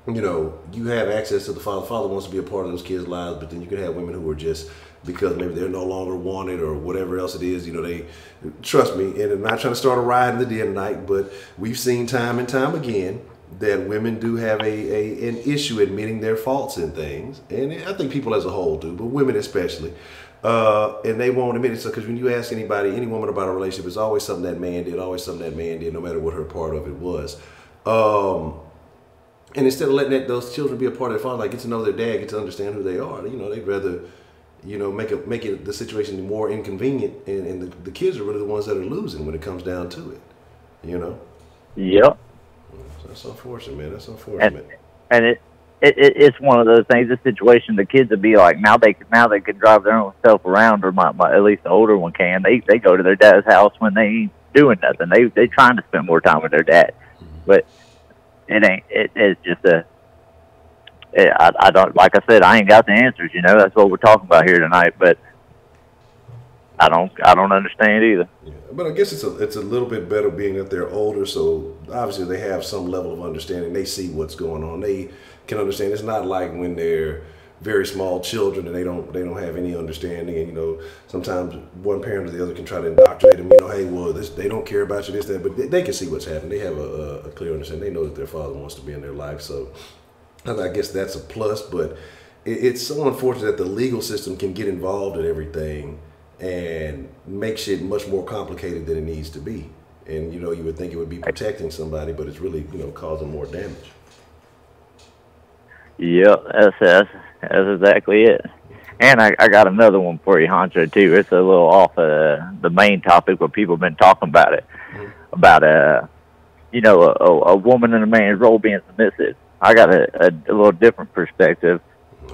you have access to the father. The father wants to be a part of those kids' lives, but then you can have women who are just because maybe they're no longer wanted or whatever else it is. You know, they trust me, and I'm not trying to start a riot in the dead of night, but we've seen time and time again that women do have an issue admitting their faults in things, and I think people as a whole do, but women especially. And they won't admit it. So, because when you ask anybody, any woman about a relationship, it's always something that man did, always something that man did, no matter what her part of it was. And instead of letting those children be a part of their father, like get to know their dad, get to understand who they are, you know, they'd rather, you know, make it the situation more inconvenient, and the kids are really the ones that are losing when it comes down to it, you know?
Yep.
So that's unfortunate, man. That's unfortunate.
And it's one of those things. This situation, the kids would be like, now they can drive their own self around, or at least the older one can. They go to their dad's house when they ain't doing nothing. They trying to spend more time with their dad, but it ain't. It's just I don't, like I said, I ain't got the answers. You know, that's what we're talking about here tonight. But I don't understand either.
Yeah, but I guess it's a little bit better being that they're older, so obviously they have some level of understanding. They see what's going on. They can understand. It's not like when they're very small children and they don't have any understanding, and you know, sometimes one parent or the other can try to indoctrinate them, you know, hey, well, they don't care about you, this, that, but they can see what's happening. They have a clear understanding. They know that their father wants to be in their life, so I guess that's a plus. But it's so unfortunate that the legal system can get involved in everything and make shit much more complicated than it needs to be. And you know, you would think it would be protecting somebody, but it's really, you know, causing more damage.
Yep, that's exactly it. And I got another one for you, Honcho, too. It's a little off the main topic, but people have been talking about it. About, you know, a woman and a man's role being submissive. I got a little different perspective.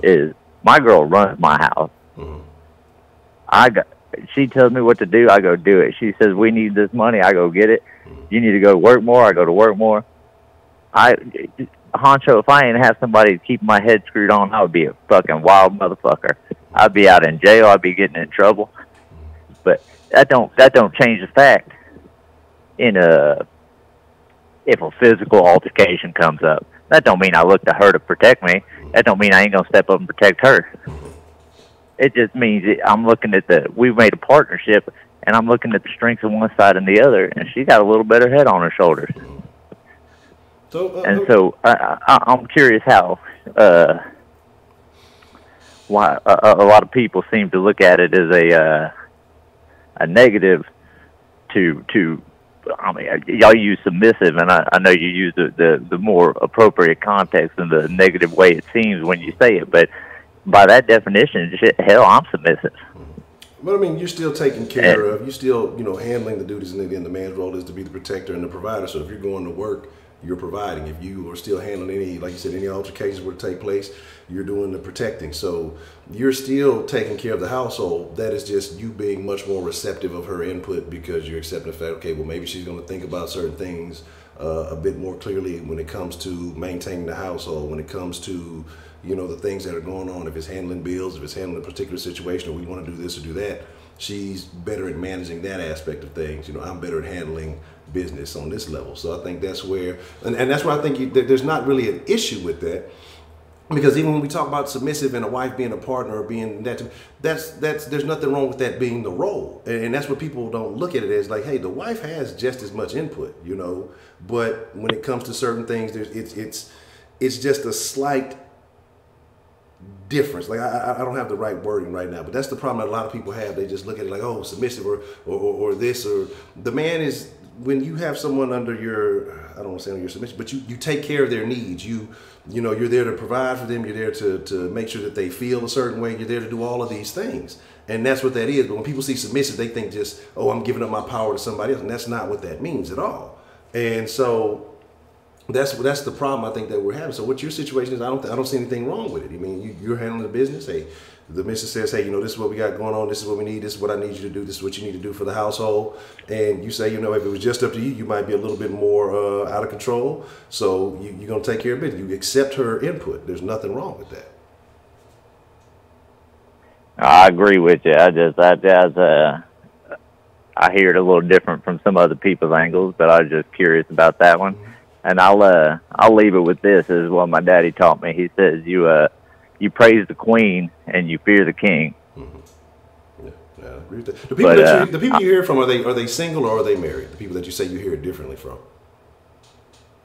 Is my girl runs my house. She tells me what to do, I go do it. She says, we need this money, I go get it. You need to go to work more, I go to work more. Honcho, if I didn't have somebody keep my head screwed on, I would be a fucking wild motherfucker. I'd be out in jail, I'd be getting in trouble. But that don't change the fact if a physical altercation comes up. That don't mean I look to her to protect me. That don't mean I ain't gonna step up and protect her. It just means I'm looking at we've made a partnership, and I'm looking at the strengths of one side and the other, and she got a little better head on her shoulders. So I'm curious how why a lot of people seem to look at it as a negative to. I mean, y'all use submissive, and I know you use the more appropriate context in the negative way it seems when you say it, but by that definition, hell, I'm submissive.
But I mean, you're still taken care of. You're still, you know, handling the duties, and the man's role is to be the protector and the provider. So if you're going to work, you're providing. If you are still handling any, like you said, any altercations were to take place, you're doing the protecting. So you're still taking care of the household. That is just you being much more receptive of her input, because you're accepting the fact, okay, well, maybe she's going to think about certain things a bit more clearly when it comes to maintaining the household, when it comes to, you know, the things that are going on. If it's handling bills, if it's handling a particular situation, or we want to do this or do that, she's better at managing that aspect of things. You know, I'm better at handling business on this level. So I think that's where, and that's why I think there's not really an issue with that, because even when we talk about submissive and a wife being a partner or being that's there's nothing wrong with that being the role, and that's what people don't look at it as, like, hey, the wife has just as much input, you know, but when it comes to certain things, it's just a slight difference. Like I don't have the right wording right now, but that's the problem that a lot of people have. They just look at it like, oh, submissive or this, or the man is, when you have someone under your, I don't want to say under your submission, but you take care of their needs. You know, you're there to provide for them. You're there to make sure that they feel a certain way. You're there to do all of these things. And that's what that is. But when people see submissive, they think just, oh, I'm giving up my power to somebody else. And that's not what that means at all. And so that's the problem I think that we're having. So what your situation is, I don't see anything wrong with it. I mean, you're handling the business. Hey, the missus says, hey, you know, this is what we got going on. This is what we need. This is what I need you to do. This is what you need to do for the household. And you say, you know, if it was just up to you, you might be a little bit more out of control. So you're going to take care of it. You accept her input. There's nothing wrong with that.
I agree with you. I hear it a little different from some other people's angles, but I was just curious about that one. And I'll leave it with this. This is what my daddy taught me. He says, you praise the queen and you fear the king.
Yeah, I agree with that. The people you hear from, are they single or are they married? The people that you say you hear it differently from.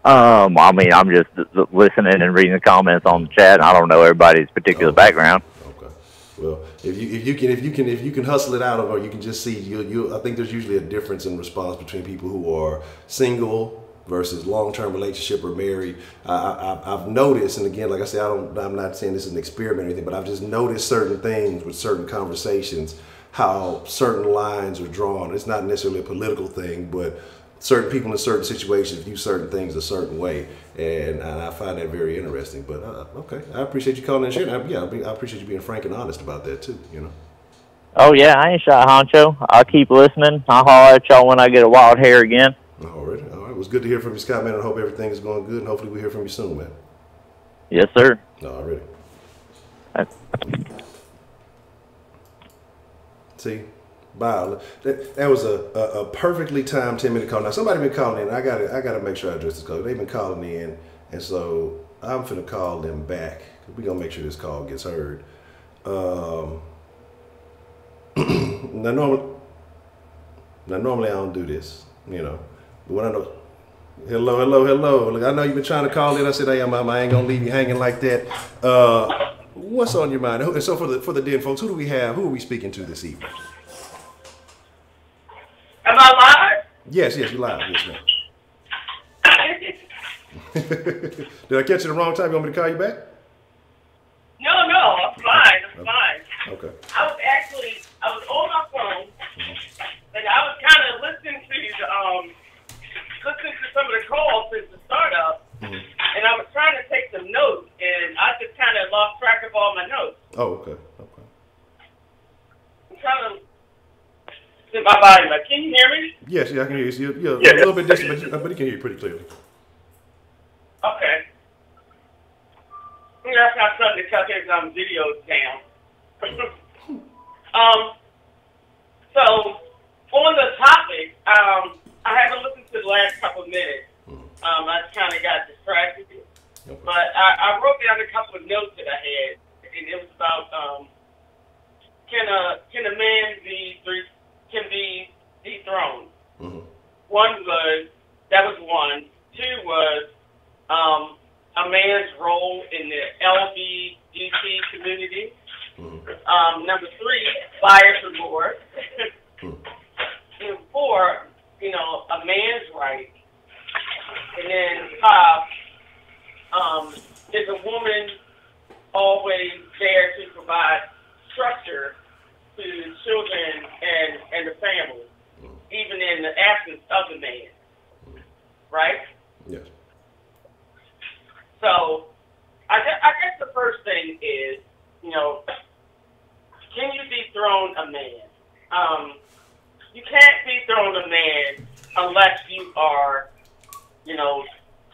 I mean, I'm just listening and reading the comments on the chat. I don't know everybody's particular background.
Okay. Well, if you can hustle it out, or you can just see I think there's usually a difference in response between people who are single versus long-term relationship or married. I've noticed, and again, like I said, I'm not saying this is an experiment or anything, but I've just noticed certain things with certain conversations, how certain lines are drawn. It's not necessarily a political thing, but certain people in certain situations view certain things a certain way, and I find that very interesting. But okay, I appreciate you calling and sharing. I appreciate you being frank and honest about that too. You know.
Oh yeah, I ain't shy, Honcho. I'll keep listening. I'll holler at y'all when I get a wild hair again.
All right. It was good to hear from you, Scott, man. I hope everything is going good, and hopefully we hear from you soon, man.
Yes, sir.
All right. See. Wow, that was a perfectly timed 10-minute call. Now somebody been calling in. I gotta make sure I address this call. They've been calling in, and so I'm finna call them back. We gonna make sure this call gets heard. Now normally I don't do this, you know. But when I know, hello. Look, I know you've been trying to call in. I said, hey, I ain't gonna leave you hanging like that. What's on your mind? And so for the den folks, who do we have? Who are we speaking to this evening?
Am I live?
Yes, you're live. Yes, ma'am. Did I catch you the wrong time? You want me to call you back?
No, I'm fine. I'm fine.
Okay.
I was on my phone, and I was kind of listening to some of the calls since the startup, and I was trying to take some notes, and I just kind of lost track of all my notes.
Oh, okay.
I'm trying to set my volume up. Can you hear me?
Yes, I can hear you. You're a little bit distant, but you can hear you pretty clearly.
Okay. That's not something to cut his videos down. So, on the topic, I haven't listened to the last couple of minutes. I kind of got distracted.
Okay.
But I wrote down a couple of notes that I had, and it was about can a man be dethroned? That was one. Two was a man's role in the LGBT community. Number three, buyer's remorse. And four, a man's right. And then five, is a woman always there to provide structure to children and the family, even in the absence of the man, right?
Yes.
So, I guess the first thing is, can you dethrone a man? You can't dethrone a man unless you are,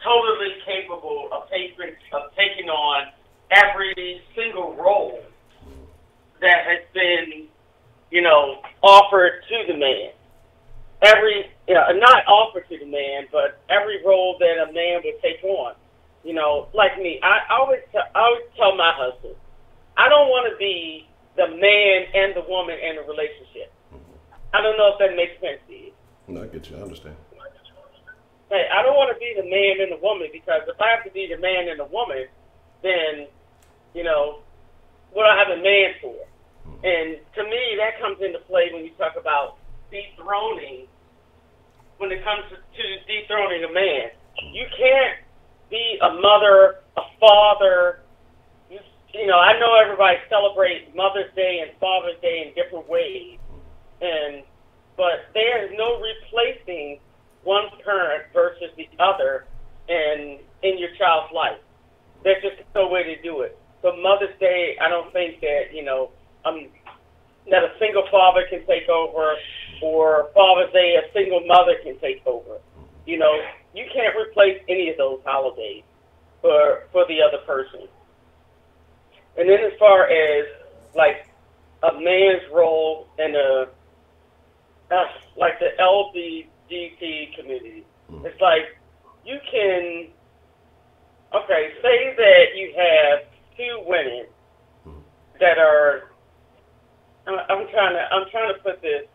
totally capable of taking on every single role that has been, offered to the man. Not offered to the man, but every role that a man would take on. Like me, I always tell my husband, I don't want to be the man and the woman in a relationship. I don't know if that makes sense to you.
No, I get you. I understand.
Hey, I don't want to be the man and the woman, because if I have to be the man and the woman, then, what do I have a man for? And to me, that comes into play when you talk about dethroning, when it comes to dethroning a man. You can't be a mother, a father. I know everybody celebrates Mother's Day and Father's Day in different ways, but there is no replacing one parent versus the other in your child's life. There's just no way to do it. So Mother's Day, I don't think that that a single father can take over, or Father's Day a single mother can take over. You can't replace any of those holidays for the other person. And then as far as like a man's role in like the LGBT community, it's like you can, say that you have two women that are, I'm trying to put this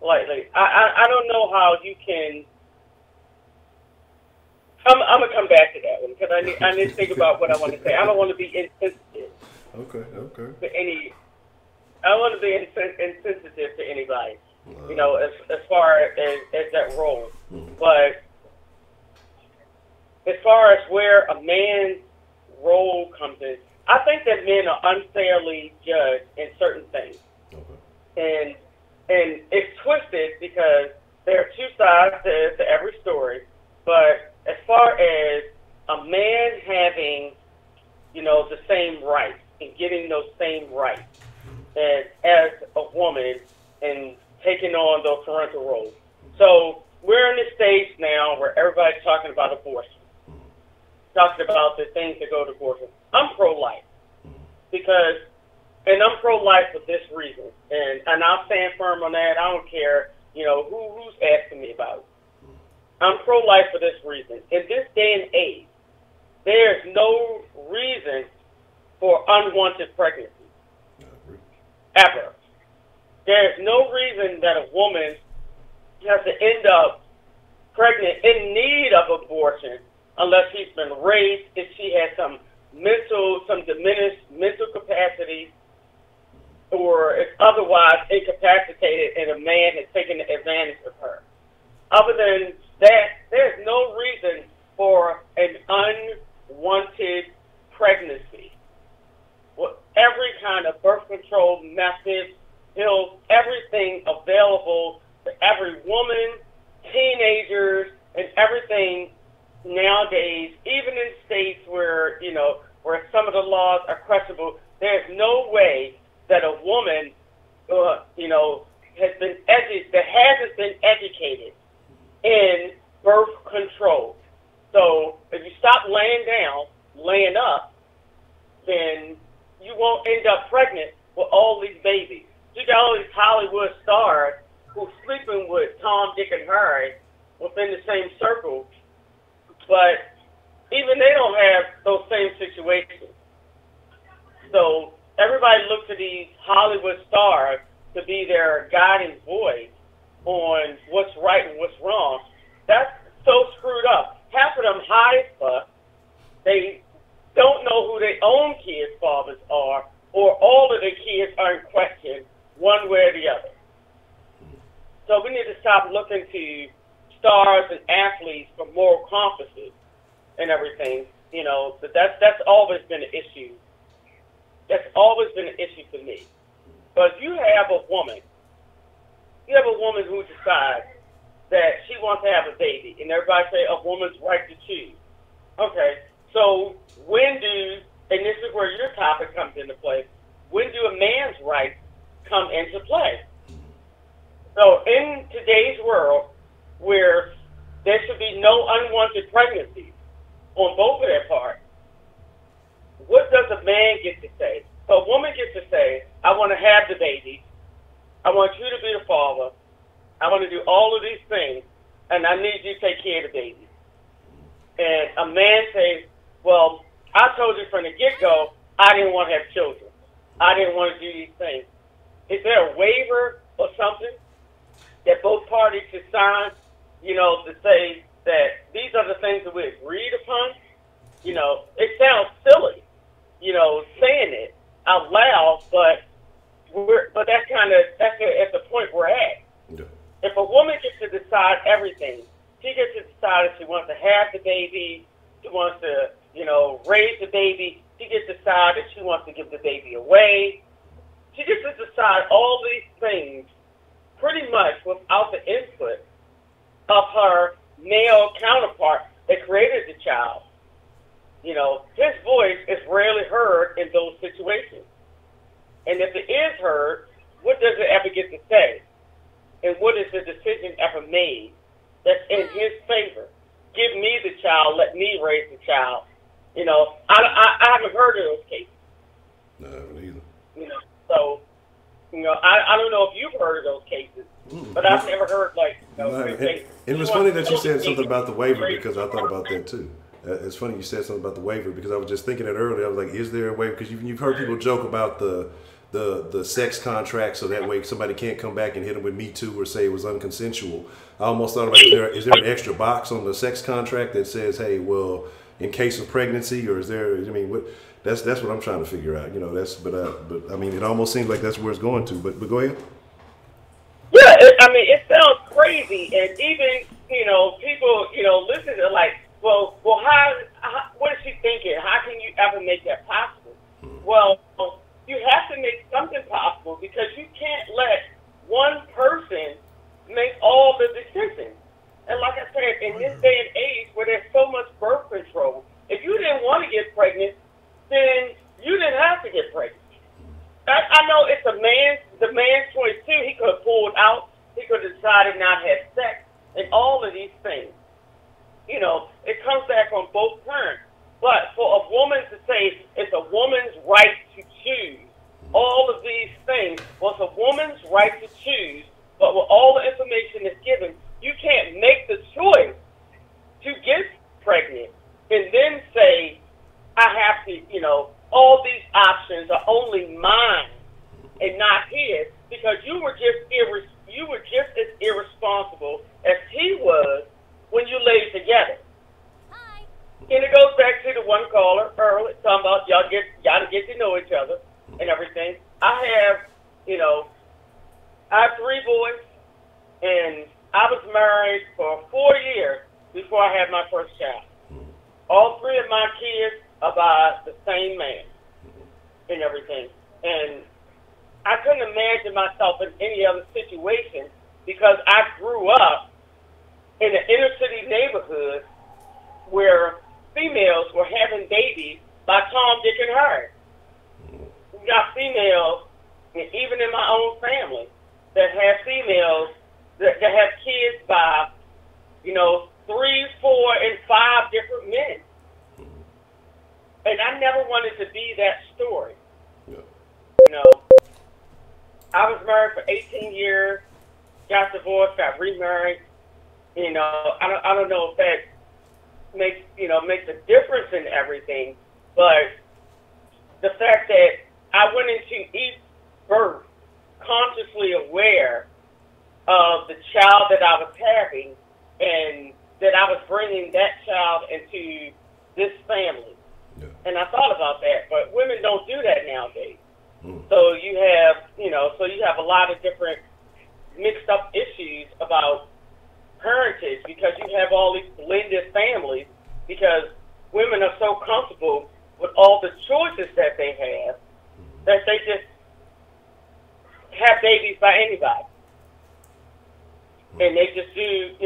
lightly. I don't know how you can. I'm gonna come back to that one because I need to think about what I want to say. I don't want to be insensitive.
Okay.
To any, I don't want to be insensitive to anybody. You know, as far as that role, but as far as where a man's role comes in, I think that men are unfairly judged in certain things, and it's twisted because there are two sides to every story. But as far as a man having, you know, the same rights and getting those same rights as a woman and taking on those parental roles. So we're in this stage now where everybody's talking about abortion, talking about the things that go to abortion. I'm pro-life and I'm pro-life for this reason, and I'll stand firm on that. I don't care, you know, who's asking me about it. I'm pro-life for this reason. In this day and age, there's no reason for unwanted pregnancy. Ever. There's no reason that a woman has to end up pregnant in need of abortion unless she's been raised, if she has some diminished mental capacity, or is otherwise incapacitated and a man has taken advantage of her. Other than that, there's no reason for an unwanted pregnancy. Well, every kind of birth control method, pills, everything available to every woman, teenagers, and everything nowadays, even in states where, you know, where some of the laws are questionable, there's no way that a woman, you know, hasn't been educated in birth control. So if you stop laying up, then you won't end up pregnant with all these babies. You got all these Hollywood stars who's sleeping with Tom, Dick, and Harry within the same circle, but even they don't have those same situations. So everybody looks at these Hollywood stars to be their guiding voice on what's right and what's wrong. That's so screwed up. Half of them high as fuck. They don't know who their own kids' fathers are, or all of their kids are in question one way or the other. So we need to stop looking to stars and athletes for moral compasses and everything. You know, but that's always been an issue. That's always been an issue for me. But if you have a woman who decides that she wants to have a baby, and everybody say a woman's right to choose. Okay, so when do, and this is where your topic comes into play, when do a man's rights come into play? So in today's world, where there should be no unwanted pregnancies on both of their parts, what does a man get to say? So a woman gets to say, I want to have the baby, I want you to be the father, I want to do all of these things, and I need you to take care of the baby. And a man says, well, I told you from the get-go, I didn't want to have children. I didn't want to do these things. Is there a waiver or something that both parties should sign, you know, to say that these are the things that we agreed upon? You know, it sounds silly, you know, saying it out loud, but that's at the point we're at.
Yeah.
If a woman gets to decide everything, she gets to decide if she wants to have the baby, she wants to, you know, raise the baby, she gets to decide if she wants to give the baby away. She gets to decide all these things pretty much without the input of her male counterpart that created the child. You know, his voice is rarely heard in those situations. And if it is heard, what does it ever get to say? And what is the decision ever made that's in his favor? Give me the child, let me raise the child. You know, I haven't heard of those cases.
No, I haven't either.
You know, so, you know, I don't know if you've heard of those cases, but I've never heard, like, you know,
it was funny that you said something about the waiver, because I thought about that too. It's funny you said something about the waiver, because I was just thinking it earlier. I was like, is there a waiver? Because you've heard people joke about the the sex contract, so that way somebody can't come back and hit them with Me Too or say it was unconsensual. I almost thought about, is there an extra box on the sex contract that says, hey, well, in case of pregnancy, or is there? I mean, what? That's what I'm trying to figure out. You know, but I mean, it almost seems like that's where it's going to. But go ahead.
Yeah, I mean, it sounds crazy, and even people listen to it like, well, how what is she thinking? How can you ever make that possible? Well, you have to make something possible, because you can't let one person make all the decisions. And like I said, in this day and age where there's so much birth control, if you didn't want to get pregnant, then you didn't have to get pregnant. I know it's the man's choice too. He could have pulled out. He could have decided not to have sex, and all of these things. It comes back on both terms. But for a woman to say it's a woman's right to choose all of these things, well, it's a woman's right to choose, but with all the information that's given, you can't make the choice to get pregnant and then say, I have to, all these options are only mine and not his, because you were just as irresponsible as he was when you laid together. Hi. And it goes back to the one caller earlier talking about y'all get to know each other and everything. I have 3 boys, and I was married for 4 years before I had my first child. All 3 of my kids are by the same man and everything. And I couldn't imagine myself in any other situation, because I grew up in an inner city neighborhood where females were having babies by Tom, Dick, and Harry. We got females, and even in my own family, that have females that have kids by, 3, 4, and 5 different men. And I never wanted to be that story. Yeah. I was married for 18 years, got divorced, got remarried. I don't know if that makes a difference in everything, but the fact that I went into each birth consciously aware of the child that I was having, and that I was bringing that child into this family. Yeah. And I thought about that, but women don't do that nowadays. So you have a lot of different mixed up issues about parentage, because you have all these blended families, because women are so comfortable with all the choices that they have that they just have babies by anybody. And they just do,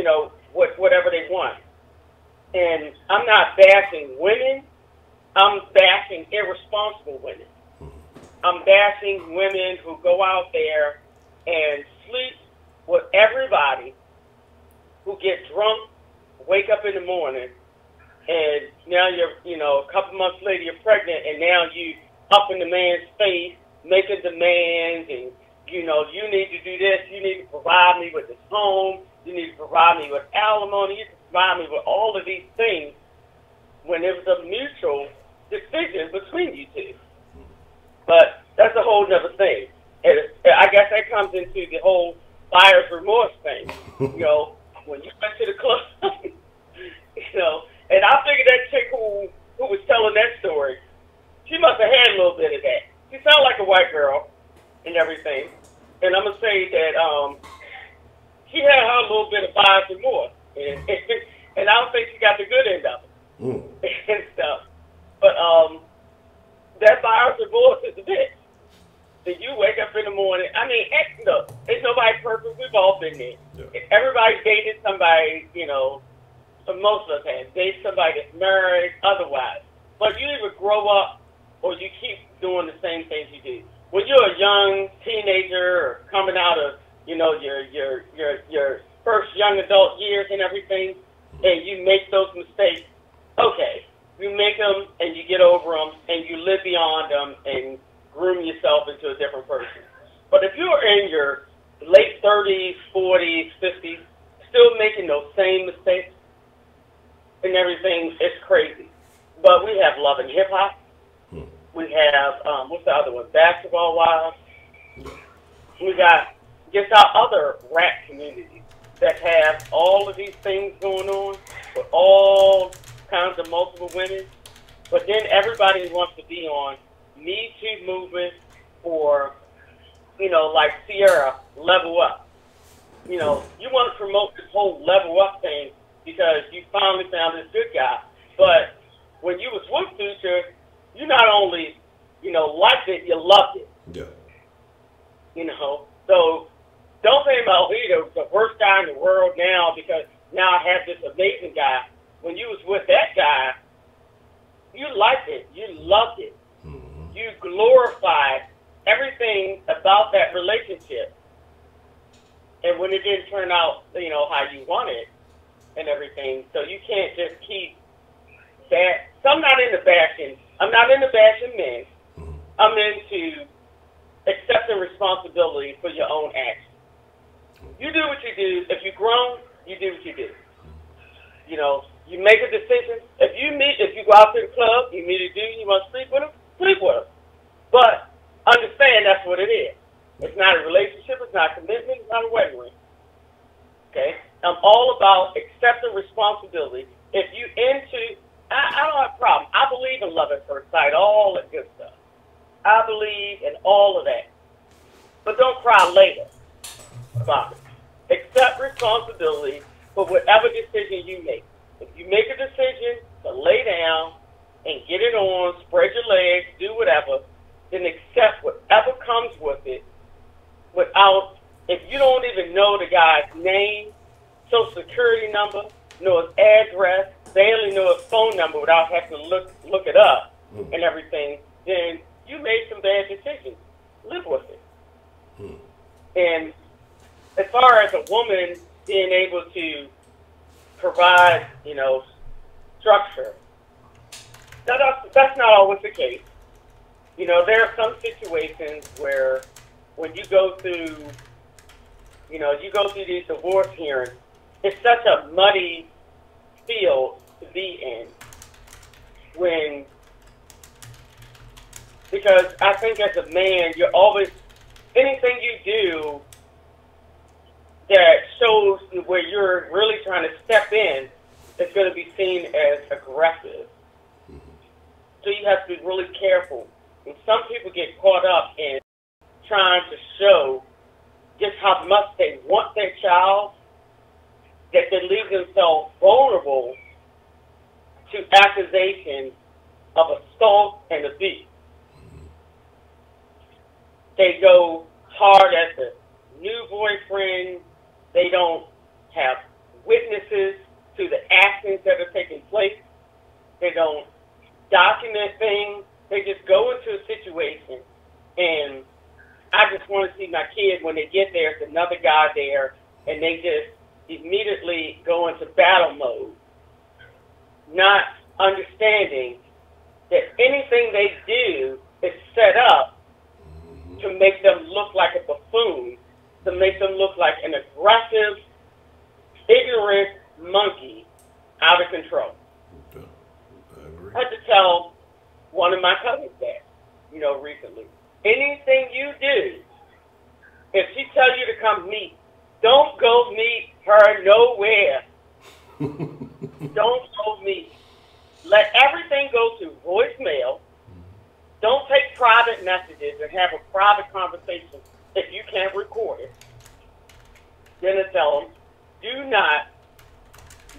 whatever they want. And I'm not bashing women. I'm bashing irresponsible women. I'm bashing women who go out there and sleep with everybody, who get drunk, wake up in the morning, and now you're, a couple months later you're pregnant, and now you up in the man's face, making demands, and, you need to do this, you need to provide me with this home, you need to provide me with alimony, you need to provide me with all of these things, when it was a mutual decision between you two. But that's a whole other thing. And I guess that comes into the whole buyer's remorse thing. When you went to the club, and I figured that chick who was telling that story, she must have had a little bit of that. She sounded like a white girl and everything. And I'm going to say that she had her little bit of buyer's remorse. And I don't think she got the good end of it and stuff. But that buyer's remorse is a bitch. That you wake up in the morning. I mean, look, it's nobody perfect. We've all been there. Yeah. Everybody dated somebody, so most of us have dated somebody that's married, otherwise. But you either grow up or you keep doing the same things you do. When you're a young teenager or coming out of, your first young adult years and everything, and you make those mistakes, okay, you make them and you get over them and you live beyond them and groom yourself into a different person. But if you're in your late 30s, 40s, 50s, still making those same mistakes and everything, it's crazy. But we have love and hip hop, We have, what's the other one? Basketball Wives. We got just our other rap communities that have all of these things going on with all kinds of multiple women. But then everybody wants to be on Me Too movement or, you know, like Sierra, level up. You know, you want to promote this whole level up thing because you finally found this good guy. But when you was with Future, you not only, you know, liked it, you loved it.
Yeah.
You know, so don't say about he's the worst guy in the world now because now I have this amazing guy. When you was with that guy, you liked it, you loved it, you glorified everything about that relationship. And when it didn't turn out, you know, how you wanted and everything, so you can't just keep that. So I'm not into bashing. I'm not into bashing men. I'm into accepting responsibility for your own actions. You do what you do. If you're grown, you do what you do. You know, you make a decision. If you go out to the club, you meet a dude, you want to sleep with him, sleep with him. But understand that's what it is. It's not a relationship. It's not a commitment. It's not a wedding ring. Okay? I'm all about accepting responsibility. If you into, I don't have a problem. I believe in love at first sight, all that good stuff. I believe in all of that. But don't cry later about it. Accept responsibility for whatever decision you make. If you make a decision to lay down and get it on, spread your legs, do whatever, then accept whatever comes with it without, if you don't even know the guy's name, social security number, know his address, barely know his phone number without having to look it up and everything, then you made some bad decisions. Live with it. And as far as a woman being able to provide, you know, structure, that's not always the case. You know, there are some situations where when you go through, you know, you go through these divorce hearings, it's such a muddy field to be in because I think as a man, you're always, anything you do that shows where you're really trying to step in is going to be seen as aggressive. So you have to be really careful. And some people get caught up in trying to show just how much they want their child that they leave themselves vulnerable to accusations of assault and abuse. They go hard at the new boyfriend. They don't have witnesses to the actions that are taking place. They don't document things. They just go into a situation, and I just want to see my kid when they get there, it's another guy there, and they just immediately go into battle mode, not understanding that anything they do is set up to make them look like a buffoon, to make them look like an aggressive, ignorant monkey out of control.
I agree.
I had to tell one of my cousins that, you know, recently. Anything you do, if she tells you to come meet, don't go meet her nowhere. Don't go meet. Let everything go to voicemail. Don't take private messages and have a private conversation if you can't record it. Then I tell them, do not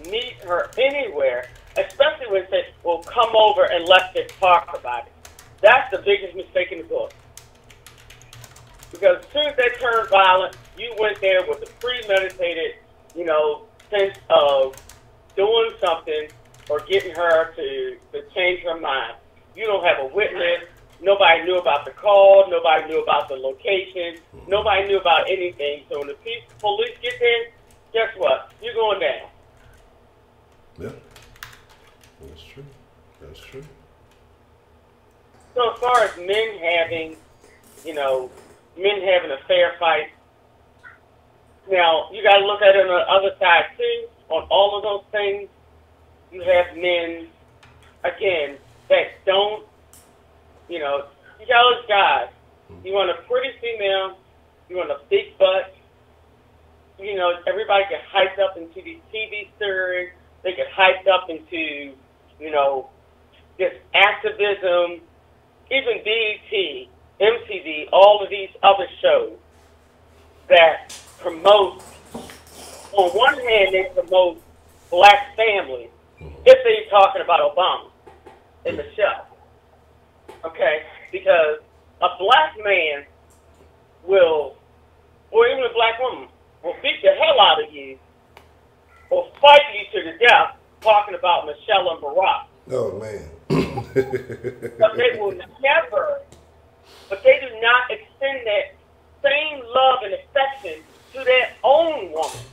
meet her anywhere, especially when they say, well, come over and let's just talk about it. That's the biggest mistake in the book. Because as soon as they turn violent, you went there with a premeditated, you know, sense of doing something or getting her to change her mind. You don't have a witness. Nobody knew about the call. Nobody knew about the location. Nobody knew about anything. So when the police get there, guess what? You're going down.
Yeah. That's true. That's true.
So as far as men having, you know, men having a fair fight, now you got to look at it on the other side too. On all of those things, you have men, again, that don't You know, you got those guys. You want a pretty female, you want a big butt. You know, everybody get hyped up into these TV series. They get hyped up into, you know, this activism, even BET, MTV, all of these other shows that promote, on one hand, they promote black families, if they're talking about Obama and Michelle. Okay? Because a black man will, or even a black woman, will beat the hell out of you or fight you to the death talking about Michelle and Barack.
Oh, man.
But they will never, but they do not extend that same love and affection to their own woman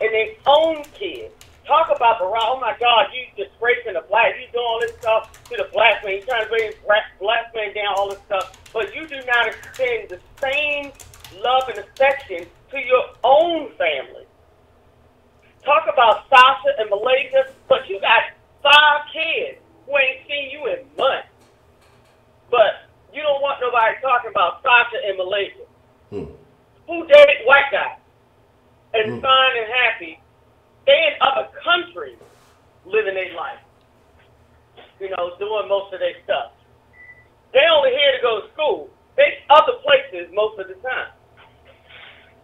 and their own kids. Talk about Barack, oh my God, you disgracing the black, you doing all this stuff to the black man, you trying to bring black man down, all this stuff, but you do not extend the same love and affection to your own family. Talk about Sasha and Malaysia, but you got 5 kids who ain't seen you in months. But you don't want nobody talking about Sasha and Malaysia. Who date white guys and fine and happy. They in other countries living their life. You know, doing most of their stuff. They only here to go to school. They other places most of the time.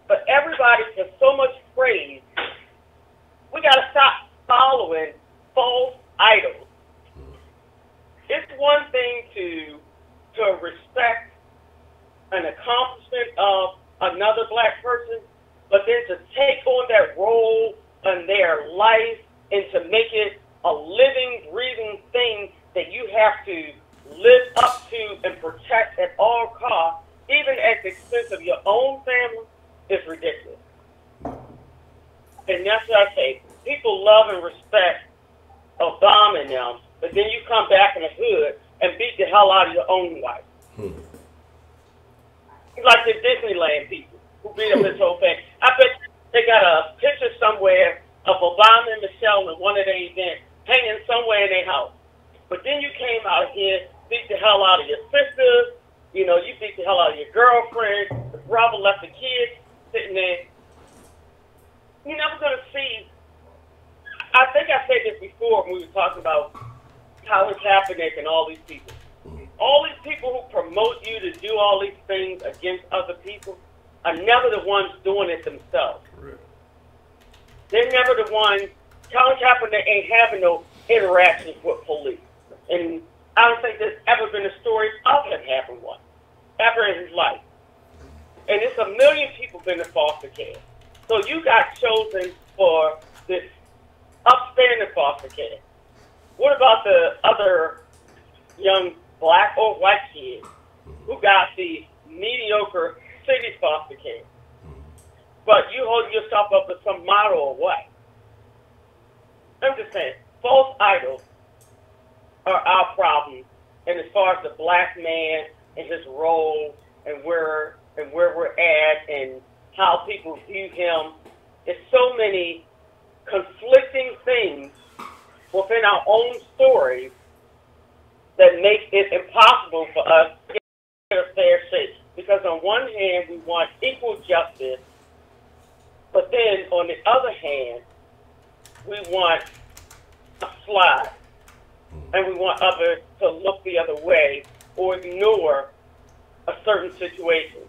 But everybody gets so much praise. We got to stop following false idols. It's one thing to respect an accomplishment of another black person, but then to take on that role in their life and to make it a living, breathing thing that you have to live up to and protect at all costs, even at the expense of your own family, is ridiculous. And that's what I say. People love and respect Obama and them, but then you come back in the hood and beat the hell out of your own wife. Like the Disneyland people who beat up his whole family. I bet they got a picture somewhere of Obama and Michelle in one of their events hanging somewhere in their house. But then you came out here, beat the hell out of your sisters, you know, you beat the hell out of your girlfriend, the brother left the kids sitting there. You're never going to see, I think I said this before when we were talking about Colin Kaepernick and all these people. All these people who promote you to do all these things against other people are never the ones doing it themselves. Right. They're never the ones. Colin Kaepernick ain't having no interactions with police. And I don't think there's ever been a story of him having one, ever in his life. And it's 1 million people been in foster care. So you got chosen for this upstanding foster care. What about the other young black or white kids who got the mediocre city foster care? But you hold yourself up as some model or what? I'm just saying, false idols are our problem. And as far as the black man and his role and where we're at and how people view him, there's so many conflicting things within our own stories that makes it impossible for us to get a fair shake. Because on one hand, we want equal justice, but then on the other hand, we want a slide. And we want others to look the other way or ignore a certain situation.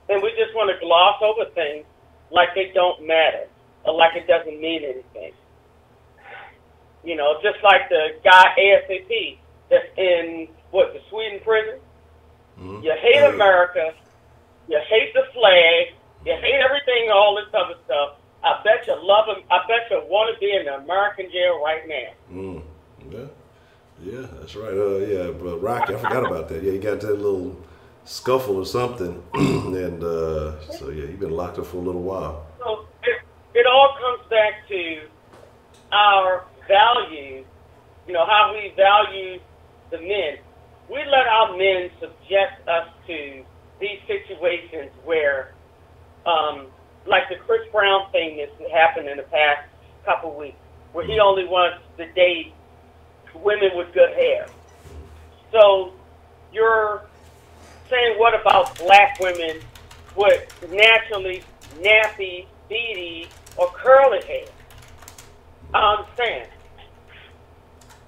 And we just want to gloss over things like they don't matter or like it doesn't mean anything. You know, just like the guy ASAP that's in, the Sweden prison. You hate America. You hate the flag. You hate everything, all this other stuff. I bet you love him. I bet you want to be in the American jail right now.
Yeah, that's right. But Rocky, I forgot about that. Yeah, you got that little scuffle or something. And so, yeah, you've been locked up for a little while.
So it all comes back to our values, you know, how we value the men. We let our men subject us to these situations where, like the Chris Brown thing that's happened in the past couple weeks, where he only wants to date women with good hair. So you're saying, what about black women with naturally nappy, beady, or curly hair? I understand.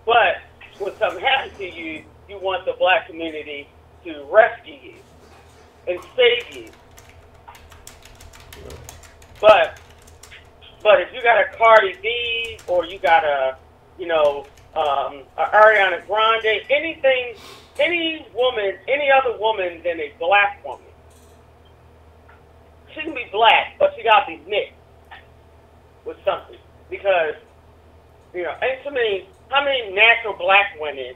But when something happens to you, you want the black community to rescue you and save you. But if you got a Cardi B or you got a, a Ariana Grande, any woman, any other woman than a black woman, she can be black, but she got to be mixed with something. Because, and to me, how many natural black women,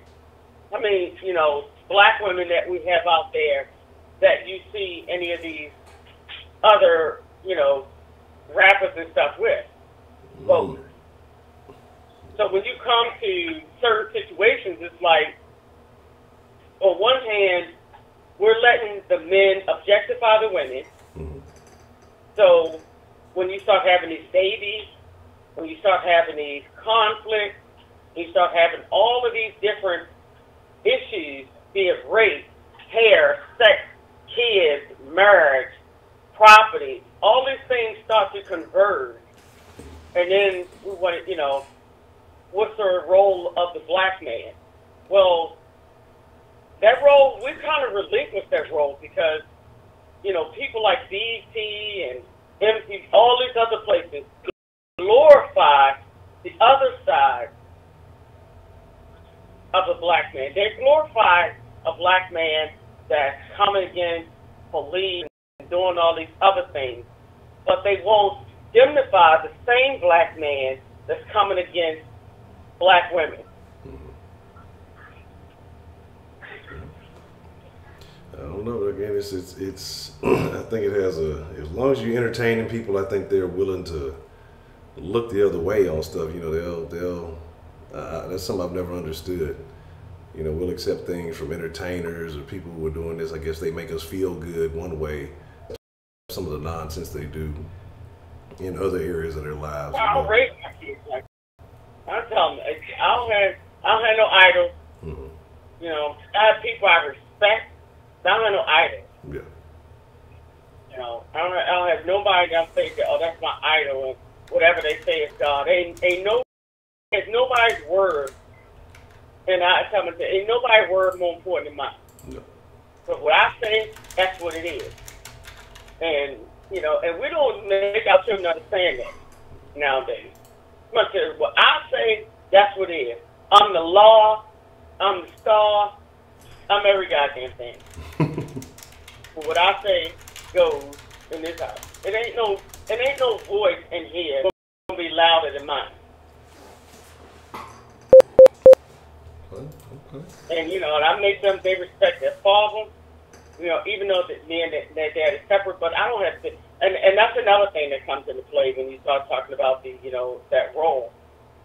how many, black women that we have out there that you see any of these other, rappers and stuff with? Well, so when you come to certain situations, it's like, on one hand, we're letting the men objectify the women. So when you start having these babies, when you start having these conflicts, you start having all of these different issues, be it race, hair, sex, kids, marriage, property, all these things start to converge. And then we want to, what's the role of the black man? Well, that role, we kind of relinquished that role because, people like BT and MTV, all these other places glorify the other side of a black man. They glorify a black man that's coming against police and doing all these other things, but they won't dignify the same black man that's coming against black women.
I don't know. Again, it's I think it has as long as you're entertaining people, I think they're willing to look the other way on stuff. They'll that's something I've never understood. We'll accept things from entertainers or people who are doing this. I guess they make us feel good one way. Some of the nonsense they do in other areas of their lives.
I'll raise my kids. I'm telling you, I don't have no idols. I have people I respect. I don't have no idols.
Yeah.
I don't have nobody that say, oh, that's my idol, and whatever they say is God. Ain't nobody's word. And I tell them, ain't nobody's word more important than mine.
No.
So what I say, that's what it is. And, and we don't make our children understand that nowadays. But what I say, that's what it is. I'm the law, I'm the star, I'm every goddamn thing. What I say goes in this house. It ain't no voice in here gonna be louder than mine.
Okay.
And and I make them, they respect their father. Even though me and their dad is separate, but I don't have to. And that's another thing that comes into play when you start talking about the that role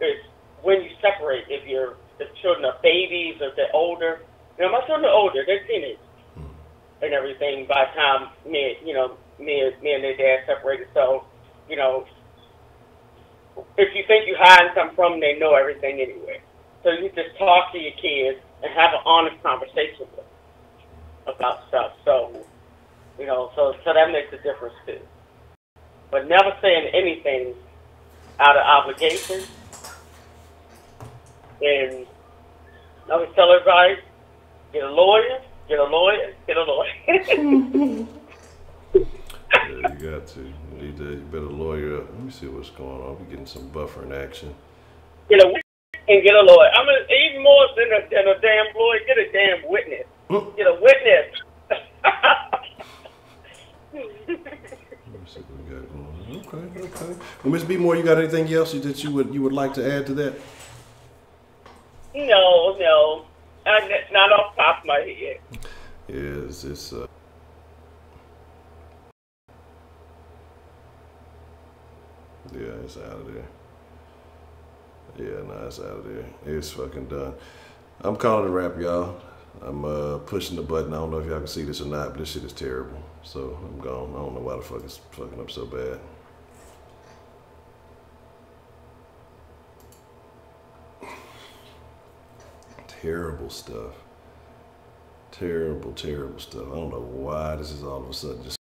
is when you separate. If the children are babies or if they're older. My children are older; they're teenagers and everything. By the time me and their dad separated, so if you think you're hiding something from them, they know everything anyway. So you just talk to your kids and have an honest conversation with them about stuff. So so that makes a difference too. But never saying anything out of obligation. And I always tell everybody, get a lawyer, get a lawyer, get a lawyer.
Yeah, you got to. You better lawyer up. Let me see what's going on. We're getting some buffering action.
Get a witness and get a lawyer. I mean, even more than a damn lawyer, get a damn witness. Get a witness.
Let me see what we got going on. Okay. Well, Ms. B. Moore, you got anything else that you would like to add to that?
No. Not off the top of my head.
It's yeah, it's out of there. Yeah, no, it's out of there. It's fucking done. I'm calling it a wrap, y'all. I'm pushing the button. I don't know if y'all can see this or not, but this shit is terrible. So I'm gone. I don't know why the fuck it's fucking up so bad. Terrible stuff. Terrible, terrible stuff. I don't know why this is all of a sudden just